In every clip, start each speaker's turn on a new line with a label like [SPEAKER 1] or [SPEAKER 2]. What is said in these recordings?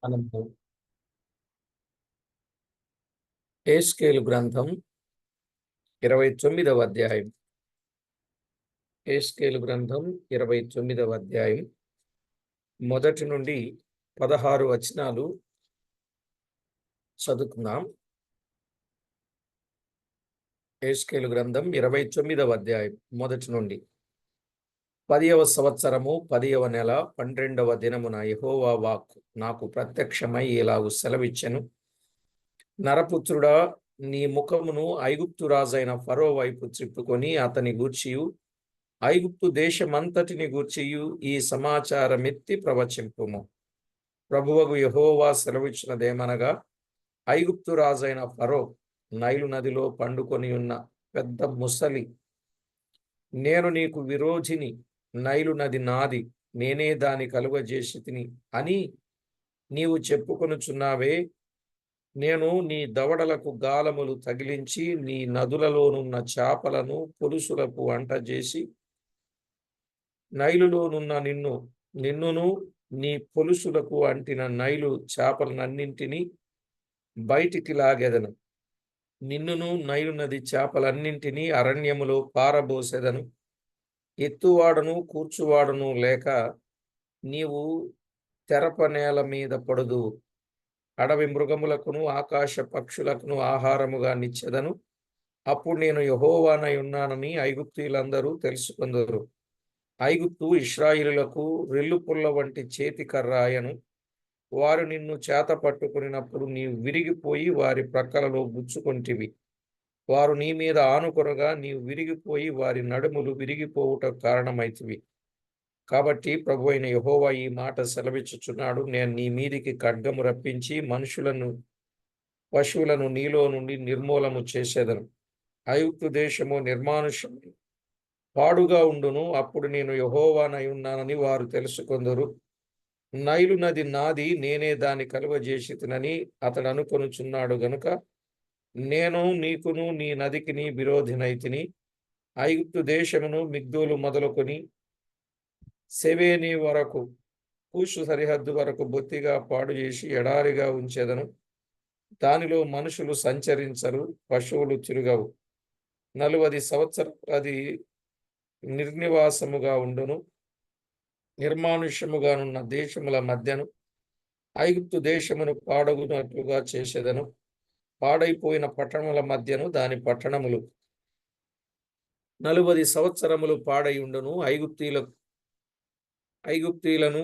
[SPEAKER 1] మనము హెస్కేలు గ్రంథం 29వ అధ్యాయం. హెస్కేలు గ్రంథం 29వ అధ్యాయం మొదటి నుండి 16 వచనాలు చదువుకుందాం. హెస్కేలు గ్రంథం 29వ అధ్యాయం మొదటి నుండి. 10వ సంవత్సరము 10వ నెల 12వ దినమున యెహోవా వాక్కు నాకు ప్రత్యక్షమై ఇలాగు సెలవిచ్చెను. నరపుత్రుడా, నీ ముఖమును ఐగుప్తు రాజైన ఫరో వైపు త్రిప్పుకొని అతని గూర్చియు ఐగుప్తు దేశమంతటిని గూర్చియు ఈ సమాచారమెత్తి ప్రవచింపుము. ప్రభువగు యెహోవా సెలవిచ్చినదేమనగా, ఐగుప్తు రాజైన ఫరో నైలు నదిలో పండుకొని ఉన్న పెద్ద ముసలి, నేను నీకు విరోధిని, నైలు నది నాది, నేనే దాని కలుగజేసితిని అని నీవు చెప్పుకొనుచున్నావే. నేను నీ దవడలకు గాలములు తగిలించి నీ నదులలోనున్న చేపలను పులుసులకు వంట చేసి నైలులోనున్న నిన్నును నీ పులుసులకు అంటిన నైలు చేపలనన్నింటినీ బయటికి లాగెదను. నిన్నును నైలు నది చేపలన్నింటినీ అరణ్యములో పారబోసెదను. ఎత్తువాడను కూర్చువాడను లేక నీవు తెరప నేల మీద పడుదువు. అడవి మృగములకును ఆకాశ పక్షులకును ఆహారముగా నిచ్చెదను. అప్పుడు నేను యెహోవానై ఉన్నానని ఐగుప్తీయులందరూ తెలుసుకొందురు. ఐగుప్తు ఇశ్రాయేలులకు రెల్లుపుల్ల వంటి చేతి కర్రాయను. వారు నిన్ను చేత పట్టుకునినప్పుడు నీవు విరిగిపోయి వారి ప్రక్కలలో గుచ్చుకొంటివి. వారు నీ మీద ఆనుకొనగా నీవు విరిగిపోయి వారి నడుములు విరిగిపోవుటకు కారణమైతివి. కాబట్టి ప్రభువైన యెహోవా ఈ మాట సెలవిచ్చుచున్నాడు, నేను నీ మీదికి ఖడ్గము రప్పించి మనుషులను పశువులను నీలో నుండి నిర్మూలము చేసేదను. ఐగుప్తు దేశము నిర్మానుష్యము పాడుగా ఉండును. అప్పుడు నేను యెహోవానై ఉన్నానని వారు తెలుసుకొందురు. నైలు నది నాది, నేనే దాని కలుగజేసితినని అతడు అనుకొనుచున్నాడు గనుక నేను నీకును నీ నదికిని విరోధినైతిని. ఐగుప్తు దేశమును మిగ్దోలు మొదలుకొని సెవేని వరకు, కూషు సరిహద్దు వరకు బొత్తిగా పాడు చేసి ఎడారిగా ఉంచెదను. దానిలో మనుషులు సంచరించరు, పశువులు తిరుగవు. 40 సంవత్సరం అది నిర్నివాసముగా ఉండును. నిర్మానుష్యముగానున్న దేశముల మధ్యను ఐగుప్తు దేశమును పాడగునట్లుగా చేసేదను. పాడైపోయిన పట్టణముల మధ్యను దాని పట్టణములు 40 సంవత్సరములు పాడై ఉండును. ఐగుప్తీయులను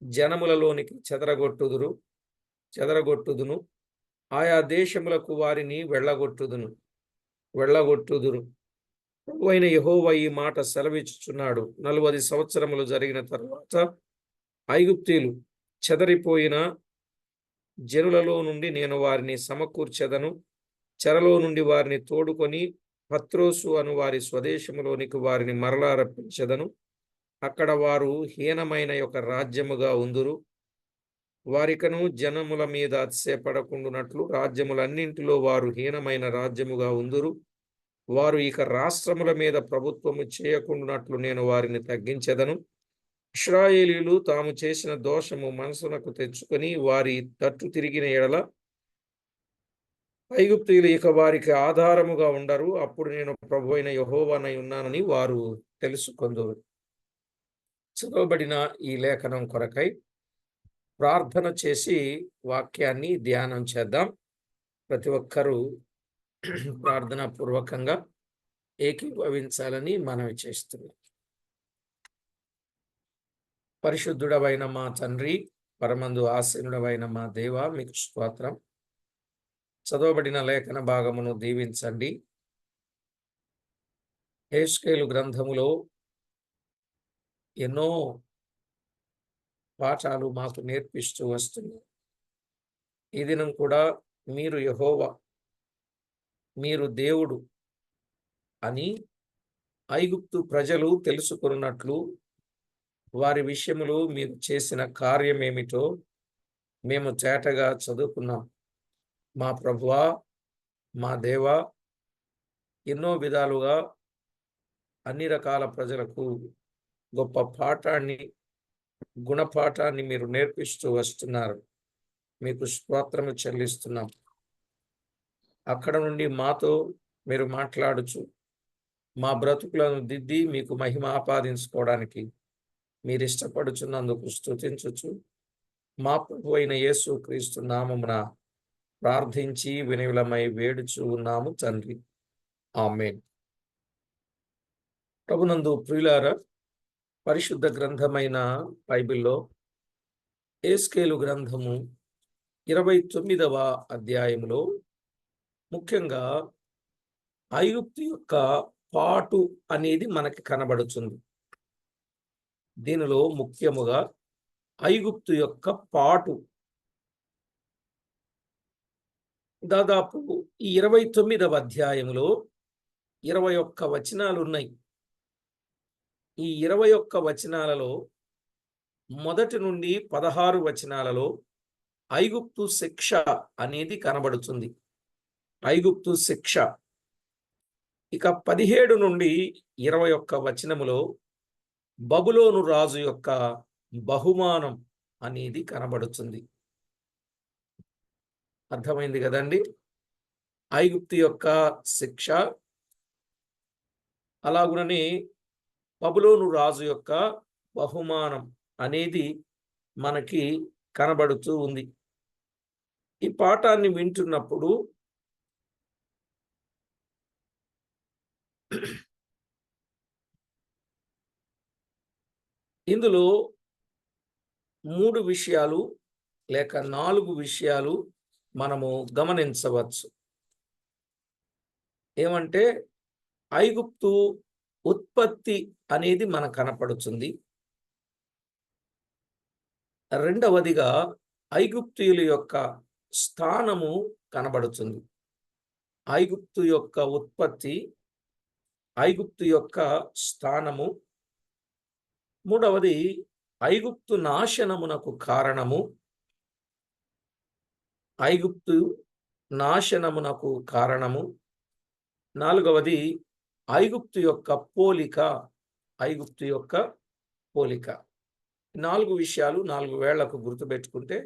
[SPEAKER 1] జనములలోనికి చెదరగొట్టుదును. ఆయా దేశములకు వారిని వెళ్ళగొట్టుదురు. ప్రభువైన యెహోవా ఈ మాట సెలవిచ్చుచున్నాడు. 40 సంవత్సరములు జరిగిన తరువాత ఐగుప్తీయులు చెదరిపోయిన జనులలో నుండి నేను వారిని సమకూర్చెదను. చెరలో నుండి వారిని తోడుకొని పత్రోసు అను వారి స్వదేశములోనికి వారిని మరలా రప్పించెదను. అక్కడ వారు హీనమైన ఒక రాజ్యముగా ఉందురు. వారికను జనముల మీద అతిశయపడకుండునట్లు రాజ్యములన్నింటిలో వారు హీనమైన రాజ్యముగా ఉందురు. వారు ఇక రాష్ట్రముల మీద ప్రభుత్వము చేయకుండునట్లు నేను వారిని తగ్గించెదను. ఇశ్రాయేలీయులు తాము చేసిన దోషము మనసునకు తెచ్చుకొని వారి తట్టు తిరిగిన ఎడల ఐగుప్తీయులు ఇక వారికి ఆధారముగా ఉండరు. అప్పుడు నేను ప్రభువైన యెహోవానై ఉన్నానని వారు తెలుసుకొందురు. చదవబడిన ఈ లేఖనం కొరకై ప్రార్థన చేసి వాక్యాన్ని ధ్యానం చేద్దాం. ప్రతి ఒక్కరూ ప్రార్థనా పూర్వకంగా ఏకీభవించాలని మనవి చేస్తున్నాం. పరిశుద్ధుడవైన మా తండ్రి, పరమందు ఆసీనుడవైన మా దేవ, మీకు స్తోత్రం. చదవబడిన లేఖన భాగమును దీవించండి. హెస్కేలు గ్రంథములో ఎన్నో పాఠాలు మాకు నేర్పిస్తూ వస్తున్నారు. ఈ దినం కూడా మీరు యెహోవా, మీరు దేవుడు అని ఐగుప్తు ప్రజలు తెలుసుకున్నట్లు వారి విషయములో మీరు చేసిన కార్యమేమిటో మేము చేటగా చదువుకున్నాం. మా ప్రభువా, మా దేవా, ఎన్నో విధాలుగా అన్ని రకాల ప్రజలకు గొప్ప పాఠాన్ని గుణపాఠాన్ని మీరు నేర్పిస్తూ వస్తున్నారు. మీకు స్తోత్రము చెల్లిస్తున్నాం. అక్కడ నుండి మాతో మీరు మాట్లాడుచు మా బ్రతుకులను దిద్ది మీకు మహిమ ఆపాదించుకోవడానికి మీరు ఇష్టపడుచున్నందుకు స్తుతించుచు మా ప్రభు అయిన యేసు క్రీస్తు నామమున ప్రార్థించి వినయులమై వేడుచు ఉన్నాము తండ్రి. ఆమేన్. ప్రభునందు ప్రియులారా, పరిశుద్ధ గ్రంథమైన బైబిల్లో యెహెజ్కేలు గ్రంథము 29వ అధ్యాయంలో ముఖ్యంగా ఐగుప్తు యొక్క పాటు అనేది మనకి కనబడుతుంది. దీనిలో ముఖ్యముగా ఐగుప్తు యొక్క పాటు దాదాపు ఈ 29వ అధ్యాయంలో 21 వచనాలు ఉన్నాయి. ఈ 21 వచనాలలో మొదటి నుండి 16 వచనాలలో ఐగుప్తు శిక్ష అనేది కనబడుతుంది. ఐగుప్తు శిక్ష. ఇక 17 నుండి 21 వచనములో బబులోను రాజు యొక్క బహుమానం అనేది కనబడుతుంది. అర్థమైంది కదండి? ఐగుప్తు యొక్క శిక్ష, అలాగునని బబులోను రాజు యొక్క బహుమానం అనేది మనకి కనబడుతూ ఉంది. ఈ పాఠాన్ని వింటున్నప్పుడు ఇందులో 3 విషయాలు లేక 4 విషయాలు మనము గమనించవచ్చు. ఏమంటే ఐగుప్తు ఉత్పత్తి అనేది మనకు కనపడుతుంది. రెండవదిగా ఐగుప్తీయుల యొక్క స్థానము కనబడుతుంది. ఐగుప్తు యొక్క ఉత్పత్తి, ఐగుప్తు యొక్క స్థానము. మూడవది ఐగుప్తు నాశనమునకు కారణము. ఐగుప్తు నాశనమునకు కారణము. నాలుగవది ఐగుప్తు యొక్క పోలిక. ఐగుప్తు యొక్క పోలిక. 4 విషయాలు 4 వేళ్లకు గుర్తుపెట్టుకుంటే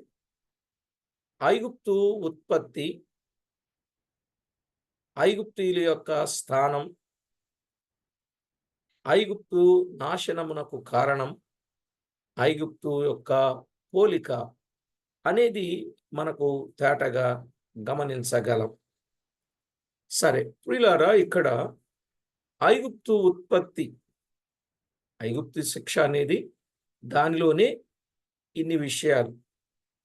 [SPEAKER 1] ఐగుప్తు ఉత్పత్తి, ఐగుప్తీయుల యొక్క స్థానం, ఐగుప్తు నాశనమునకు కారణం, ఐగుప్తు యొక్క పోలిక అనేది మనకు తేటగా గమనించగలం. సరే ప్రియులారా, ఇక్కడ ఐగుప్తు ఉత్పత్తి, ఐగుప్తు శిక్ష అనేది దానిలోనే ఇన్ని విషయాలు.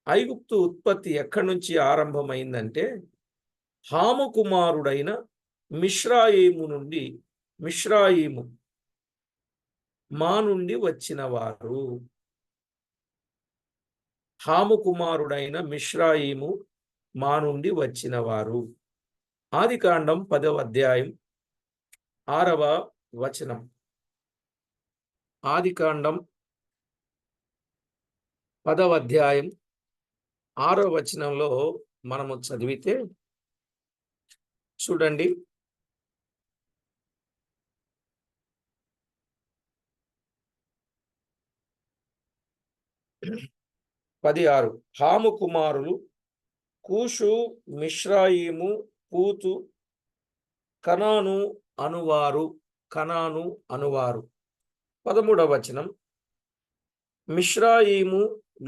[SPEAKER 1] ఐగుప్తు ఉత్పత్తి ఎక్కడి నుంచి ఆరంభమైందంటే హాము కుమారుడైన మిశ్రాయిము నుండి, మిశ్రాయిము మా నుండి వచ్చిన వారు. హాము కుమారుడైన మిశ్రాయిము మా నుండి వచ్చిన వారు. ఆదికాండం 10వ అధ్యాయం 6వ వచనం. ఆదికాండం 10వ అధ్యాయం 6వ వచనంలో మనము చదివితే చూడండి. 10:6 హాము కుమారులు కూషు, మిశ్రాయిము, పూతు, కనాను అనువారు. కనాను అనువారు. 13వ వచనం మిశ్రాయిము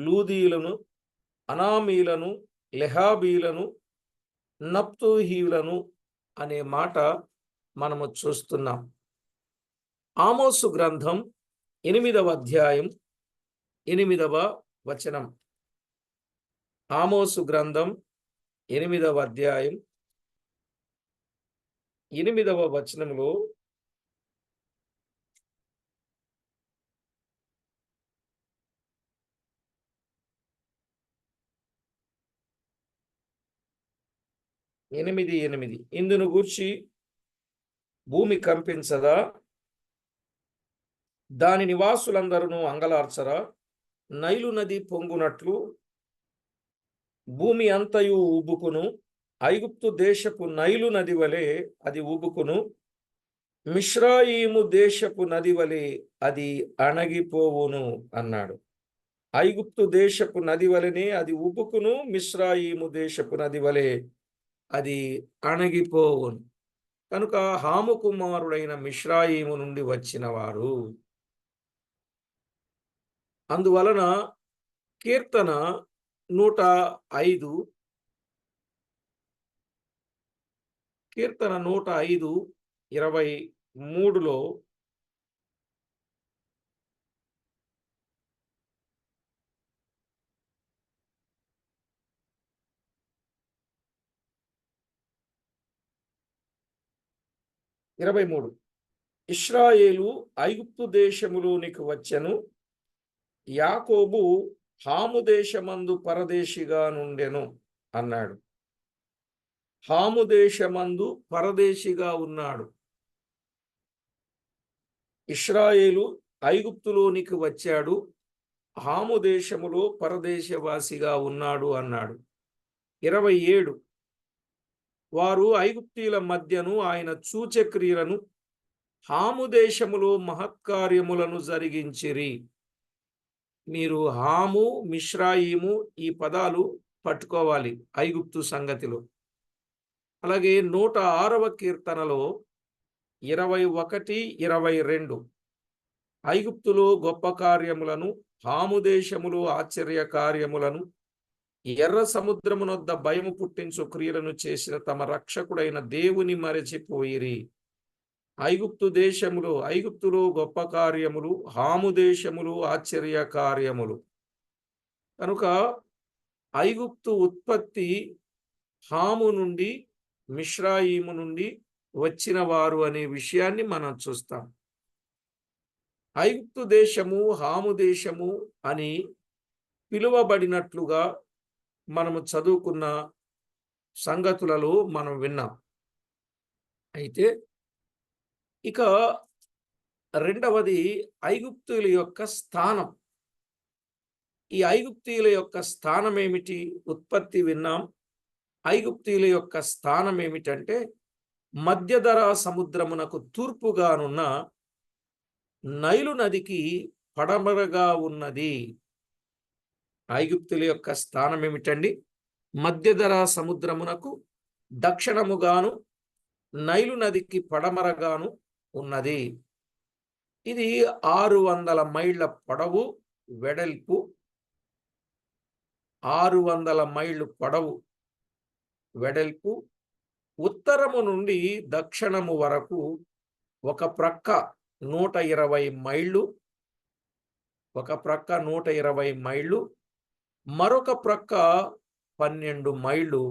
[SPEAKER 1] లూదీలను, అనామీలను, లెహాబీలను, నప్తూహీలను అనే మాట మనము చూస్తున్నాం. ఆమోసు గ్రంథం 8వ అధ్యాయం 8వ వచనం. ఆమోసు గ్రంథం 8వ అధ్యాయం 8వ వచనంలో ఇందును గూర్చి భూమి కంపించదా, దాని నివాసులందరూ అంగలార్చరా, నైలు నది పొంగునట్లు భూమి అంతయు ఉబుకును, ఐగుప్తు దేశపు నైలు నది వలె అది ఉబుకును, మిశ్రాయిము దేశపు నది వలె అది అణగిపోవును అన్నాడు. ఐగుప్తు దేశపు నది వలెనే అది ఉబుకును, మిశ్రాయిము దేశపు నది వలె అది అణగిపోవును. కనుక హాము కుమారుడైన మిశ్రాయిము నుండి వచ్చిన వారు. అందువలన కీర్తన 105 కీర్తన 105 23లో ఇరవై మూడు ఇశ్రాయేలు ఐగుప్తు దేశములోనికి వచ్చెను, యాకోబు హాము దేశమందు పరదేశిగా నుండెను అన్నాడు. హాము దేశమందు పరదేశిగా ఉన్నాడు. ఇశ్రాయేలు ఐగుప్తులోనికి వచ్చాడు, హాము దేశములో పరదేశవాసిగా ఉన్నాడు అన్నాడు. 27 వారు ఐగుప్తీయుల మధ్యను ఆయన సూచక్రియలను, హాము దేశములో మహత్కార్యములను జరిగించిరి. మీరు హాము, మిశ్రాయిము ఈ పదాలు పట్టుకోవాలి ఐగుప్తు సంగతిలో. అలాగే 106వ కీర్తనలో 21, 22 ఐగుప్తులో గొప్ప కార్యములను, హాము దేశములో ఆశ్చర్య కార్యములను, ఎర్ర సముద్రమునొద్ద భయము పుట్టించు క్రియలను చేసిన తమ రక్షకుడైన దేవుని మరచిపోయిరి. ఐగుప్తులో గొప్ప కార్యములు, హాము దేశములు ఆశ్చర్య కార్యములు. కనుక ఐగుప్తు ఉత్పత్తి హాము నుండి, మిశ్రాయిము నుండి వచ్చిన వారు అనే విషయాన్ని మనం చూస్తాం. ఐగుప్తు దేశము, హాము దేశము అని పిలువబడినట్లుగా మనము చదువుకున్న సంగతులలో మనం విన్నాం. అయితే ఇక రెండవది ఐగుప్తుల యొక్క స్థానం. ఈ ఐగుప్తీయుల యొక్క స్థానం ఏమిటి? ఉత్పత్తి విన్నాం. ఐగుప్తీయుల యొక్క స్థానం ఏమిటంటే మధ్యధరా సముద్రమునకు తూర్పుగానున్న నైలు నదికి పడమరగా ఉన్నది. ఐగుప్తుల యొక్క స్థానం ఏమిటండి? మధ్యధరా సముద్రమునకు దక్షిణముగాను నైలు నదికి పడమరగాను ఉన్నది. ఇది 600 మైళ్ళ పొడవు, వెడల్పు. 600 మైళ్ళు పొడవు, వెడల్పు. ఉత్తరము నుండి దక్షిణము వరకు ఒక ప్రక్క 120 మైళ్ళు, ఒక ప్రక్క 120 మైళ్ళు, మరొక ప్రక్క 12 మైళ్ళు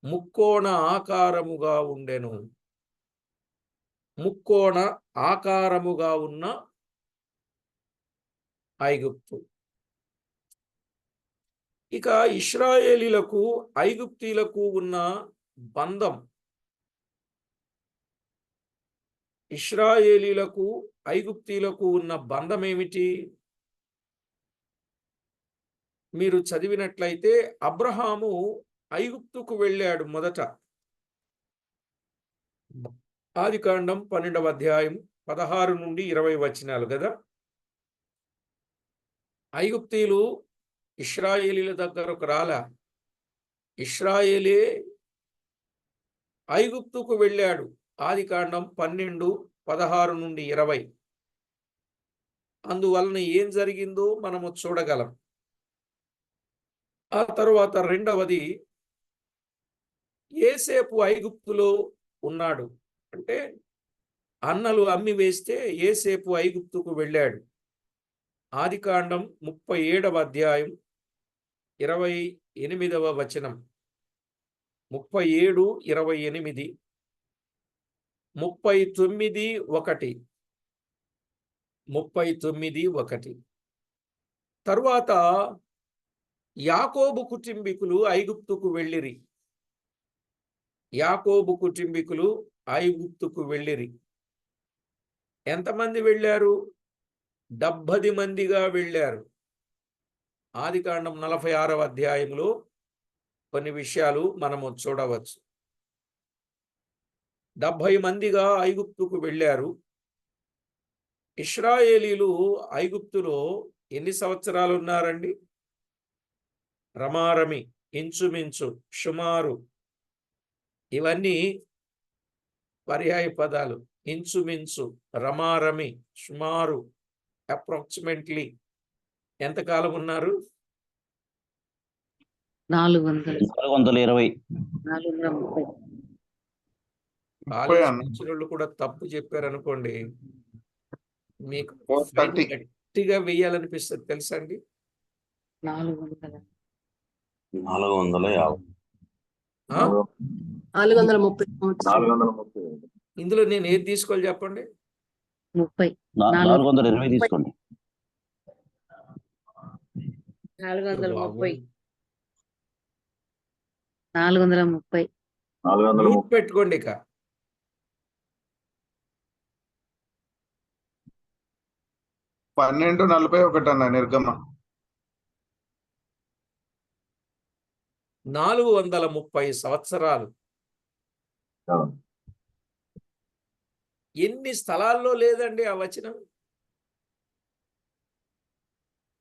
[SPEAKER 1] ముక్కోణ ఆకారముగా ఉండెను. ముక్కోణ ఆకారముగా ఉన్న ఐగుప్తు. ఇక ఇశ్రాయేలీలకు ఐగుప్తీయులకు ఉన్న బంధం, ఇశ్రాయేలీలకు ఐగుప్తీయులకు ఉన్న బంధం ఏమిటి? మీరు చదివినట్లయితే అబ్రహాము ఐగుప్తుకు వెళ్ళాడు మొదట. ఆదికాండం 12వ అధ్యాయం 16 నుండి 20 వచనాలు కదా. ఐగుప్తీయులు ఇశ్రాయేలీల దగ్గరకు రాలా, ఇశ్రాయేలే ఐగుప్తుకు వెళ్ళాడు. ఆదికాండం 12, 16 నుండి 20. అందువలన ఏం జరిగిందో మనము చూడగలం. ఆ తరువాత రెండవది, యోసేపు ఐగుప్తులో ఉన్నాడు. అంటే అన్నలు అమ్మి వేస్తే యోసేపు ఐగుప్తుకు వెళ్ళాడు. ఆదికాండం 37వ అధ్యాయం 28వ వచనం. 37, 28, 39, 1. తరువాత యాకోబు కుటుంబీకులు ఐగుప్తుకు వెళ్ళిరి. యాకోబు కుటుంబీకులు ఐగుప్తుకు వెళ్ళిరి. ఎంతమంది వెళ్ళారు? 70 మందిగా వెళ్ళారు. ఆదికాండం 46వ అధ్యాయంలో కొన్ని విషయాలు మనము చూడవచ్చు. 70 మందిగా ఐగుప్తుకు వెళ్ళారు. ఇశ్రాయేలీలు ఐగుప్తులో ఎన్ని సంవత్సరాలు ఉన్నారండి? రమారమి, ఇంచుమించు, సుమారు, ఇవన్నీ పర్యాయ పదాలు. ఇంచుమించు, రమారమి, సుమారు, అప్రాక్సిమేట్లీ ఎంతకాలం ఉన్నారు?
[SPEAKER 2] 420.
[SPEAKER 3] 430.
[SPEAKER 1] ఆలోచించిన కూడా తప్పు చెప్పారనుకోండి, మీకు ఫైన్ గట్టిగా వేయాలనిపిస్తుంది తెలుసా అండి?
[SPEAKER 3] 400.
[SPEAKER 2] 450.
[SPEAKER 3] 430.
[SPEAKER 1] ఇందులో నేను ఏది తీసుకోవాలి చెప్పండి?
[SPEAKER 3] 30.
[SPEAKER 2] 420 తీసుకోండి.
[SPEAKER 3] 430. 430.
[SPEAKER 1] మ్యూట్ పెట్టుకోండి ఇక.
[SPEAKER 4] పన్నెండు 41 అన్న నిర్గమ.
[SPEAKER 1] 430 సంవత్సరాలు. ఎన్ని స్థలాల్లో లేదండి ఆ వచనం?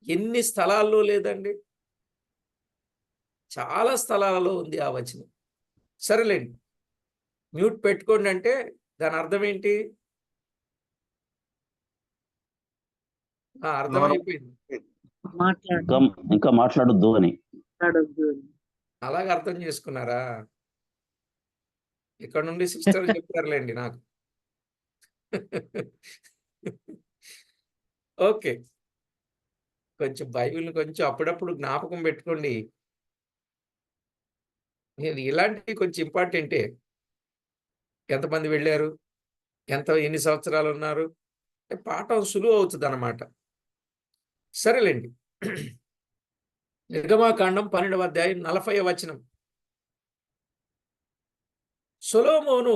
[SPEAKER 1] ఎన్ని స్థలాల్లో లేదండి? చాలా స్థలాలలో ఉంది ఆ వచనం. సరేలేండి, మ్యూట్ పెట్టుకోండి అంటే దాని అర్థం ఏంటి? అర్థమైపోయింది.
[SPEAKER 2] ఇంకా మాట్లాడొద్దు అని.
[SPEAKER 1] అలాగ అర్థం చేసుకున్నారా? ఇక్కడ నుండి సిస్టర్ చెప్పారులేండి నాకు. ఓకే, కొంచెం బైబిల్ని కొంచెం అప్పుడప్పుడు జ్ఞాపకం పెట్టుకోండి. నేను ఇలాంటివి కొంచెం ఇంపార్టెంటే. ఎంతమంది వెళ్ళారు, ఎన్ని సంవత్సరాలు ఉన్నారు, పాఠం సులువు అవుతుంది అన్నమాట. సరేలేండి, నిర్గమాకాండం 12వ అధ్యాయం 40వ వచనం. సొలొమోను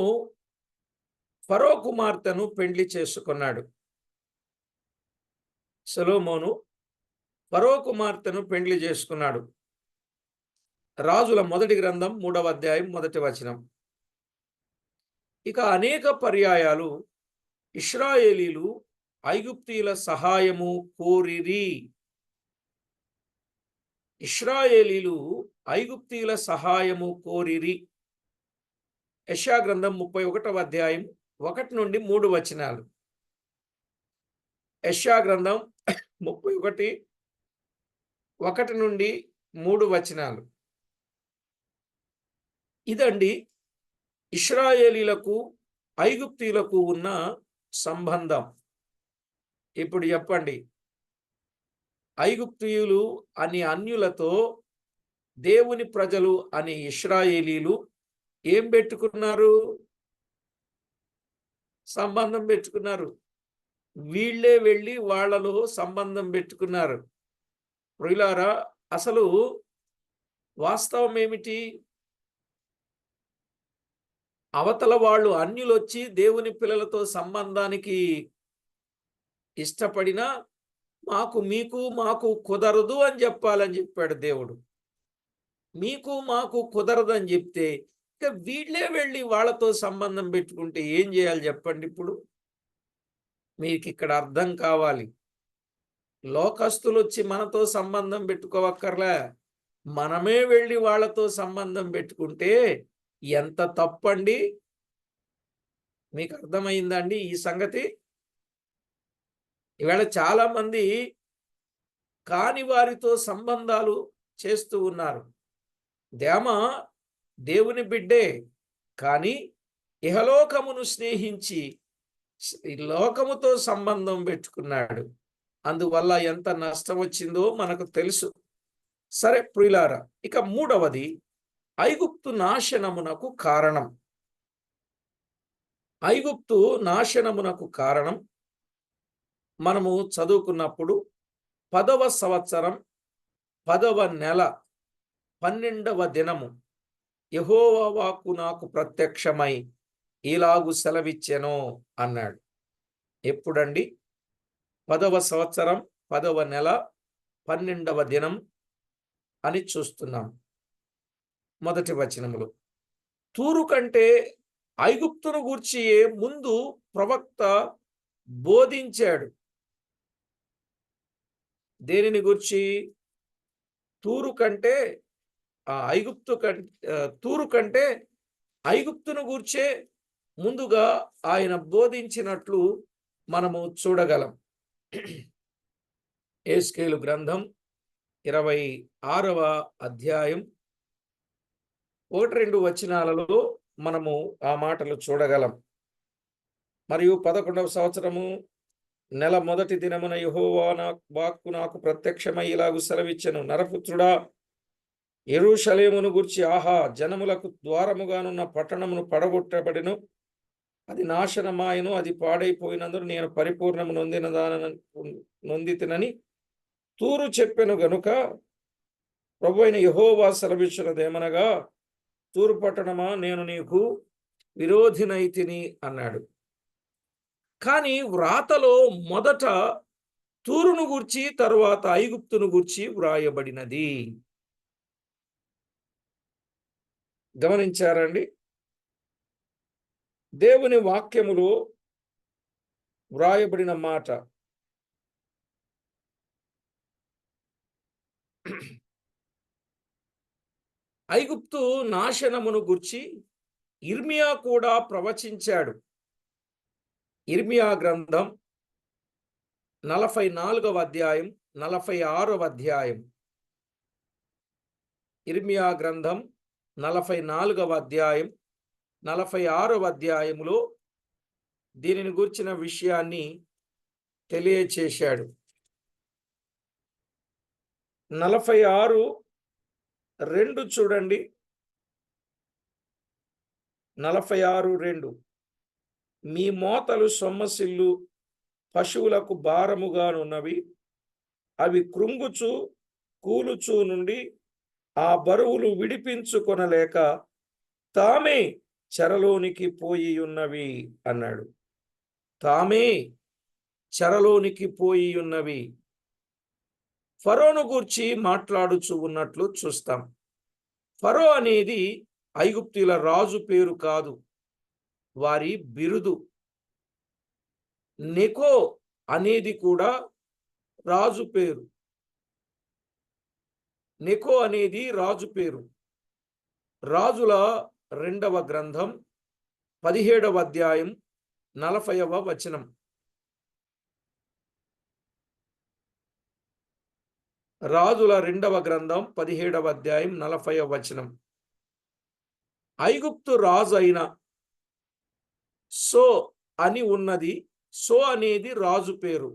[SPEAKER 1] ఫరో కుమార్తెను పెండ్లి చేసుకున్నాడు. సొలొమోను ఫరో కుమార్తెను పెండ్లి చేసుకున్నాడు. రాజుల మొదటి గ్రంథం 3వ అధ్యాయం 1వ వచనం. ఇక అనేక పర్యాయాలు ఇశ్రాయేలీలు ఐగుప్తీయుల సహాయము కోరిరి. ఇశ్రాయేలీలు ఐగుప్తీయుల సహాయము కోరిరి. యెషయా గ్రంథం 31వ అధ్యాయం 1 నుండి 3 వచనాలు. యెషయా గ్రంథం 31 1 నుండి 3 వచనాలు. ఇదండి ఇశ్రాయేలీలకు ఐగుప్తీయులకు ఉన్న సంబంధం. ఇప్పుడు చెప్పండి, ఐగుప్తీయులు అని అన్యులతో దేవుని ప్రజలు అని ఇశ్రాయేలీలు ఏం పెట్టుకున్నారు? సంబంధం పెట్టుకున్నారు. వీళ్ళే వెళ్ళి వాళ్ళలో సంబంధం పెట్టుకున్నారు. ప్రియులారా, అసలు వాస్తవం ఏమిటి? అవతల వాళ్ళు అన్యులు వచ్చి దేవుని పిల్లలతో సంబంధానికి ఇష్టపడినా మాకు కుదరదు అని చెప్పాలని చెప్పాడు దేవుడు. మీకు మాకు కుదరదు అని చెప్తే ఇక వీళ్ళే వెళ్ళి వాళ్ళతో సంబంధం పెట్టుకుంటే ఏం చేయాలి చెప్పండి? ఇప్పుడు మీకు ఇక్కడ అర్థం కావాలి. లోకస్తులు వచ్చి మనతో సంబంధం పెట్టుకోవక్కర్లే, మనమే వెళ్ళి వాళ్ళతో సంబంధం పెట్టుకుంటే ఎంత తప్పండి? మీకు అర్థమైందండి ఈ సంగతి? ఇవాళ చాలా మంది కాని వారితో సంబంధాలు చేస్తూ ఉన్నారు. దేమ దేవుని బిడ్డే, కానీ ఇహలోకమును స్నేహించి లోకముతో సంబంధం పెట్టుకున్నాడు. అందువల్ల ఎంత నష్టం వచ్చిందో మనకు తెలుసు. సరే ప్రియులారా, ఇక 3వది ఐగుప్తు నాశనమునకు కారణం. ఐగుప్తు నాశనమునకు కారణం మనము చదువుకున్నప్పుడు 10వ సంవత్సరం 10వ నెల 12వ దినము యెహోవా వాక్కు నాకు ప్రత్యక్షమై ఇలాగు సెలవిచ్చెను అన్నాడు. ఎప్పుడండి? 10వ సంవత్సరం 10వ నెల 12వ దినం అని చూస్తున్నాం. మొదటి వచనములు. తూరు కంటే ఐగుప్తును గూర్చి ముందు ప్రవక్త బోధించాడు. దేనిని గూర్చి? తూరు కంటే తూరు కంటే ఐగుప్తును గూర్చే ముందుగా ఆయన బోధించినట్లు మనము చూడగలం. యెహెజ్కేలు గ్రంథం 26వ అధ్యాయం 1-2 వచనాలలో మనము ఆ మాటలు చూడగలం. మరియు 11వ సంవత్సరము నెల మొదటి దినమున యెహోవా వాక్కు నాకు ప్రత్యక్షమై ఇలాగు సెలవిచ్చెను, నరపుత్రుడా, యెరూషలేమును గూర్చి ఆహా, జనములకు ద్వారముగానున్న పట్టణమును పడగొట్టబడెను, అది నాశనమాయను, అది పాడైపోయినందున నేను పరిపూర్ణము నొందితినని తూరు చెప్పెను గనుక ప్రభువైన యెహోవా సెలవిచ్చినదేమనగా, తూరు పట్టణమా, నేను నీకు విరోధినైతిని అన్నాడు. కానీ వ్రాతలో మొదట తూరును గూర్చి తరువాత ఐగుప్తును గూర్చి వ్రాయబడినది. గమనించారండి? దేవుని వాక్యములో వ్రాయబడిన మాట ఐగుప్తు నాశనమును గూర్చి ఇర్మియా కూడా ప్రవచించాడు. ఇర్మియా గ్రంథం 44వ అధ్యాయం 46వ అధ్యాయం. ఇర్మియా గ్రంథం 44వ అధ్యాయం 46వ అధ్యాయములో దీనిని గూర్చిన విషయాన్ని తెలియచేశాడు. 46:2 చూడండి. 46:2 మీ మోతలు సొమ్మసిల్లు పశువులకు భారముగానున్నవి, అవి కృంగుచు కూలుచు నుండి ఆ బరువులు విడిపించుకొనలేక తామే చెరలోనికి పోయి ఉన్నవి అన్నాడు. తామే చెరలోనికి పోయి ఉన్నవి. ఫరోను గూర్చి మాట్లాడుచు ఉన్నట్లు చూస్తాం. ఫరో అనేది ఐగుప్తీయుల రాజు పేరు కాదు, వారి బిరుదు. నెకో అనేది కూడా రాజు పేరు. నెకో అనేది రాజు పేరు. రాజుల 2వ గ్రంథం 17వ అధ్యాయం 40వ వచనం. రాజుల 2వ గ్రంథం 17వ అధ్యాయం 40వ వచనం. ఐగుప్తు రాజు అయిన సో అని ఉన్నది. సో అనేది రాజు పేరు.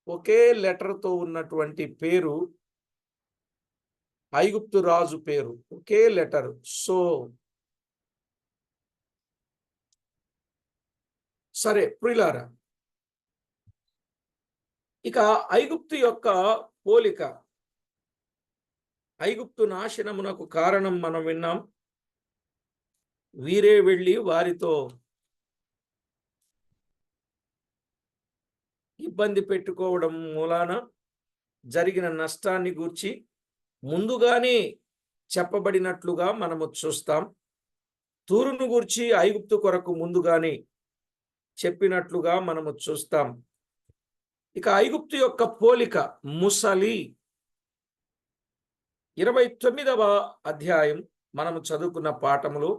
[SPEAKER 1] ఒకే లెటర్తో ఉన్నటువంటి పేరు ఐగుప్తు రాజు పేరు. ఒకే లెటర్, సో. సరే ప్రియులారా, ఇక ఐగుప్తు యొక్క పోలిక, ఐగుప్తు నాశనమునకు కారణం మనం విన్నాం. వీరే వెళ్ళి వారితో ఇబ్బంది పెట్టుకోవడం మూలాన జరిగిన నష్టాన్ని గూర్చి ముందుగానే చెప్పబడినట్లుగా మనము చూస్తాం. తూరును గూర్చి ఐగుప్తు కొరకు ముందుగానే చెప్పినట్లుగా మనము చూస్తాం. ఇక ఐగుప్తు యొక్క పోలిక ముసలి. 29వ అధ్యాయం మనము చదువుకున్న పాఠములు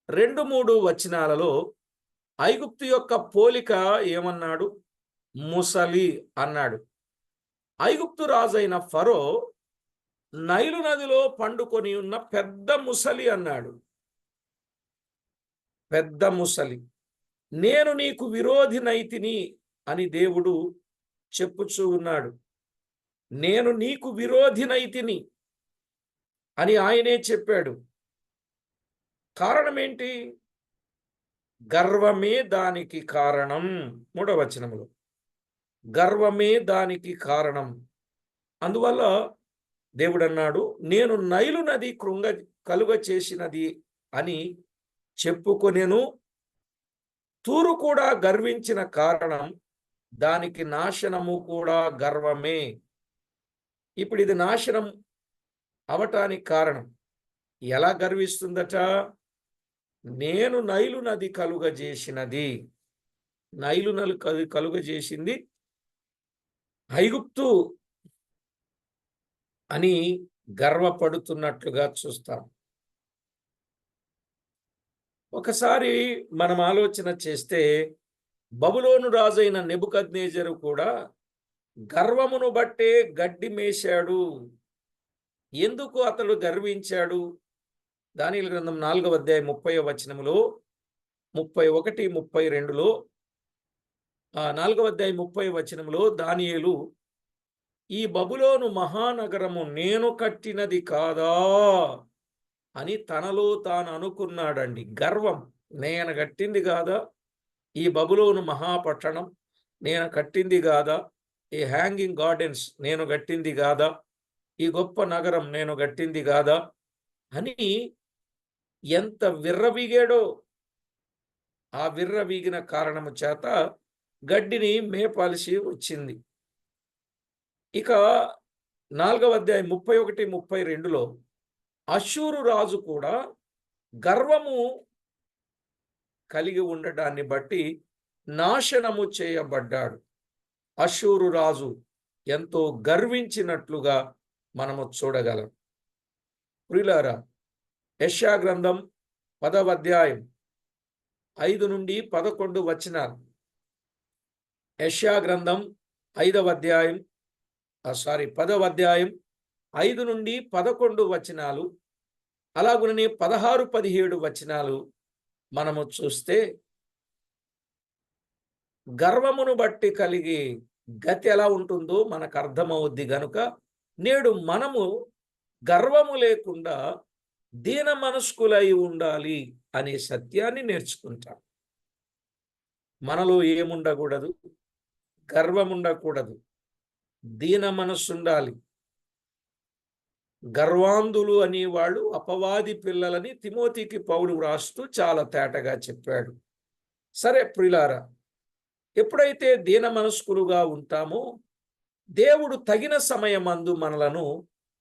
[SPEAKER 1] 2-3 వచనాలలో ఐగుప్తు యొక్క పోలిక ఏమన్నాడు? ముసలి అన్నాడు. ఐగుప్తు రాజైన ఫరో నైలు నదిలో పండుకొని ఉన్న పెద్ద ముసలి అన్నాడు. పెద్ద ముసలి. నేను నీకు విరోధినైతిని అని దేవుడు చెప్పుచూ ఉన్నాడు. నేను నీకు విరోధినైతిని అని ఆయనే చెప్పాడు. కారణం ఏంటి? గర్వమే దానికి కారణం. 3వ వచనములో గర్వమే దానికి కారణం. అందువల్ల దేవుడు అన్నాడు, నేను నైలు నది కలుగ చేసినది అని చెప్పుకొనెను. తూరు కూడా గర్వించిన కారణం, దానికి నాశనము కూడా గర్వమే. ఇప్పుడు ఇది నాశనం అవటానికి కారణం. ఎలా గర్విస్తుందట? నేను నైలు నది కలుగజేసినది. నైలు నది కలుగజేసింది ఐగుప్తు అని గర్వపడుతున్నట్లుగా చూస్తాం. ఒకసారి మనం ఆలోచన చేస్తే బబులోను రాజైన నెబుకద్నెజరు కూడా గర్వమును బట్టే గడ్డి మేశాడు. ఎందుకు అతడు గర్వించాడు? దానియేలు గ్రంథం 4వ అధ్యాయం 30వ వచనములో 31, 32లో 4వ అధ్యాయం 30వ వచనములో దానియేలు ఈ బబులోను మహానగరము నేను కట్టినది కాదా అని తనలో తాను అనుకున్నాడండి. గర్వం, నేను కట్టింది కాదా ఈ బబులోను మహాపట్టణం, నేను కట్టింది కాదా ఈ హ్యాంగింగ్ గార్డెన్స్ నేను కట్టింది కాదా, ఈ గొప్ప నగరం నేను కట్టింది కాదా అని ఎంత విర్రవీగాడో. ఆ విర్రవీగిన కారణము చేత గడ్డిని మేపాల్సి వచ్చింది. ఇక 4వ అధ్యాయం 31, 32లో అష్షూరు రాజు కూడా గర్వము కలిగి ఉండడాన్ని బట్టి నాశనము చేయబడ్డాడు. అష్షూరు రాజు ఎంతో గర్వించినట్లుగా మనము చూడగలం. ప్రియులారా, యెషయా గ్రంథం 10వ అధ్యాయం 5 నుండి 11 వచనాలు. యెషయా గ్రంథం 10వ అధ్యాయం 5 నుండి 11 వచనాలు, అలాగునని 16, 17 వచనాలు మనము చూస్తే గర్వమును బట్టి కలిగి గతి ఎలా ఉంటుందో మనకు అర్థమవుద్ది. గనుక నేడు మనము గర్వము లేకుండా దీన మనస్కులై ఉండాలి అనే సత్యాన్ని నేర్చుకుంటాం. మనలో ఏముండకూడదు? గర్వం ఉండకూడదు, దీన మనస్సు ఉండాలి. గర్వాంధులు అనేవాళ్ళు అపవాది పిల్లలని తిమోతికి పౌలు రాస్తూ చాలా తేటగా చెప్పాడు. సరే ప్రియులారా, ఎప్పుడైతే దీన మనస్కులుగా ఉంటామో దేవుడు తగిన సమయమందు మనలను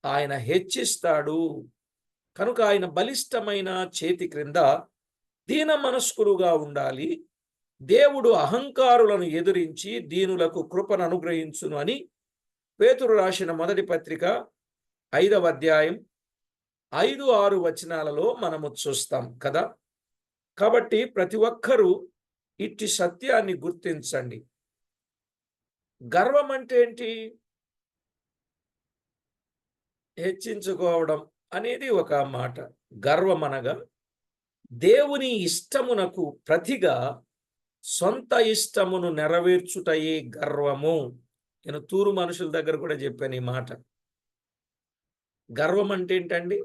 [SPEAKER 1] ఆయన హెచ్చిస్తాడు. కనుక ఆయన బలిష్టమైన చేతి క్రింద దీన మనస్కులుగా ఉండాలి. దేవుడు అహంకారులను ఎదిరించి దీనులకు కృపను అనుగ్రహించును అని పేతురు రాసిన మొదటి పత్రిక 5వ అధ్యాయం 5, 6 వచనాలలో మనము చూస్తాం కదా. కాబట్టి ప్రతి ఒక్కరూ ఇట్టి సత్యాన్ని గుర్తించండి. గర్వం అంటే ఏంటి? హెచ్చించుకోవడం అనేది ఒక మాట. గర్వం అనగా దేవుని ఇష్టమునకు ప్రతిగా సొంత ఇష్టమును నెరవేర్చుటయే గర్వము. నేను తూరు మనుషుల దగ్గర కూడా చెప్పాను ఈ మాట. గర్వం అంటే ఏంటండి?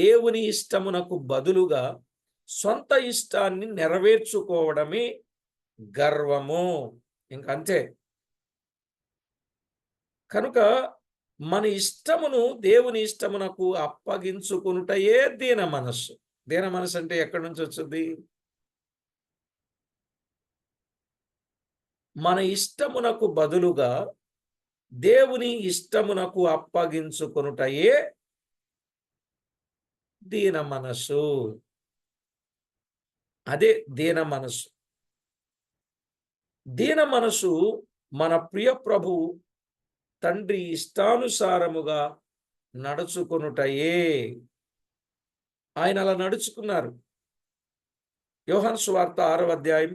[SPEAKER 1] దేవుని ఇష్టమునకు బదులుగా సొంత ఇష్టాన్ని నెరవేర్చుకోవడమే గర్వము. ఇంకంతే. కనుక మన ఇష్టమును దేవుని ఇష్టమునకు అప్పగించుకునుటయే దీన మనస్సు. దీన మనస్సు అంటే ఎక్కడి నుంచి వచ్చింది? మన ఇష్టమునకు బదులుగా దేవుని ఇష్టమునకు అప్పగించుకొనుటయే దీన మనస్సు. అదే దీన మనస్సు. దీన మనస్సు మన ప్రియ ప్రభు తండ్రి ఇష్టానుసారముగా నడుచుకొనుటయే. ఆయన అలా నడుచుకున్నారు. యోహాను సువార్త 6వ అధ్యాయం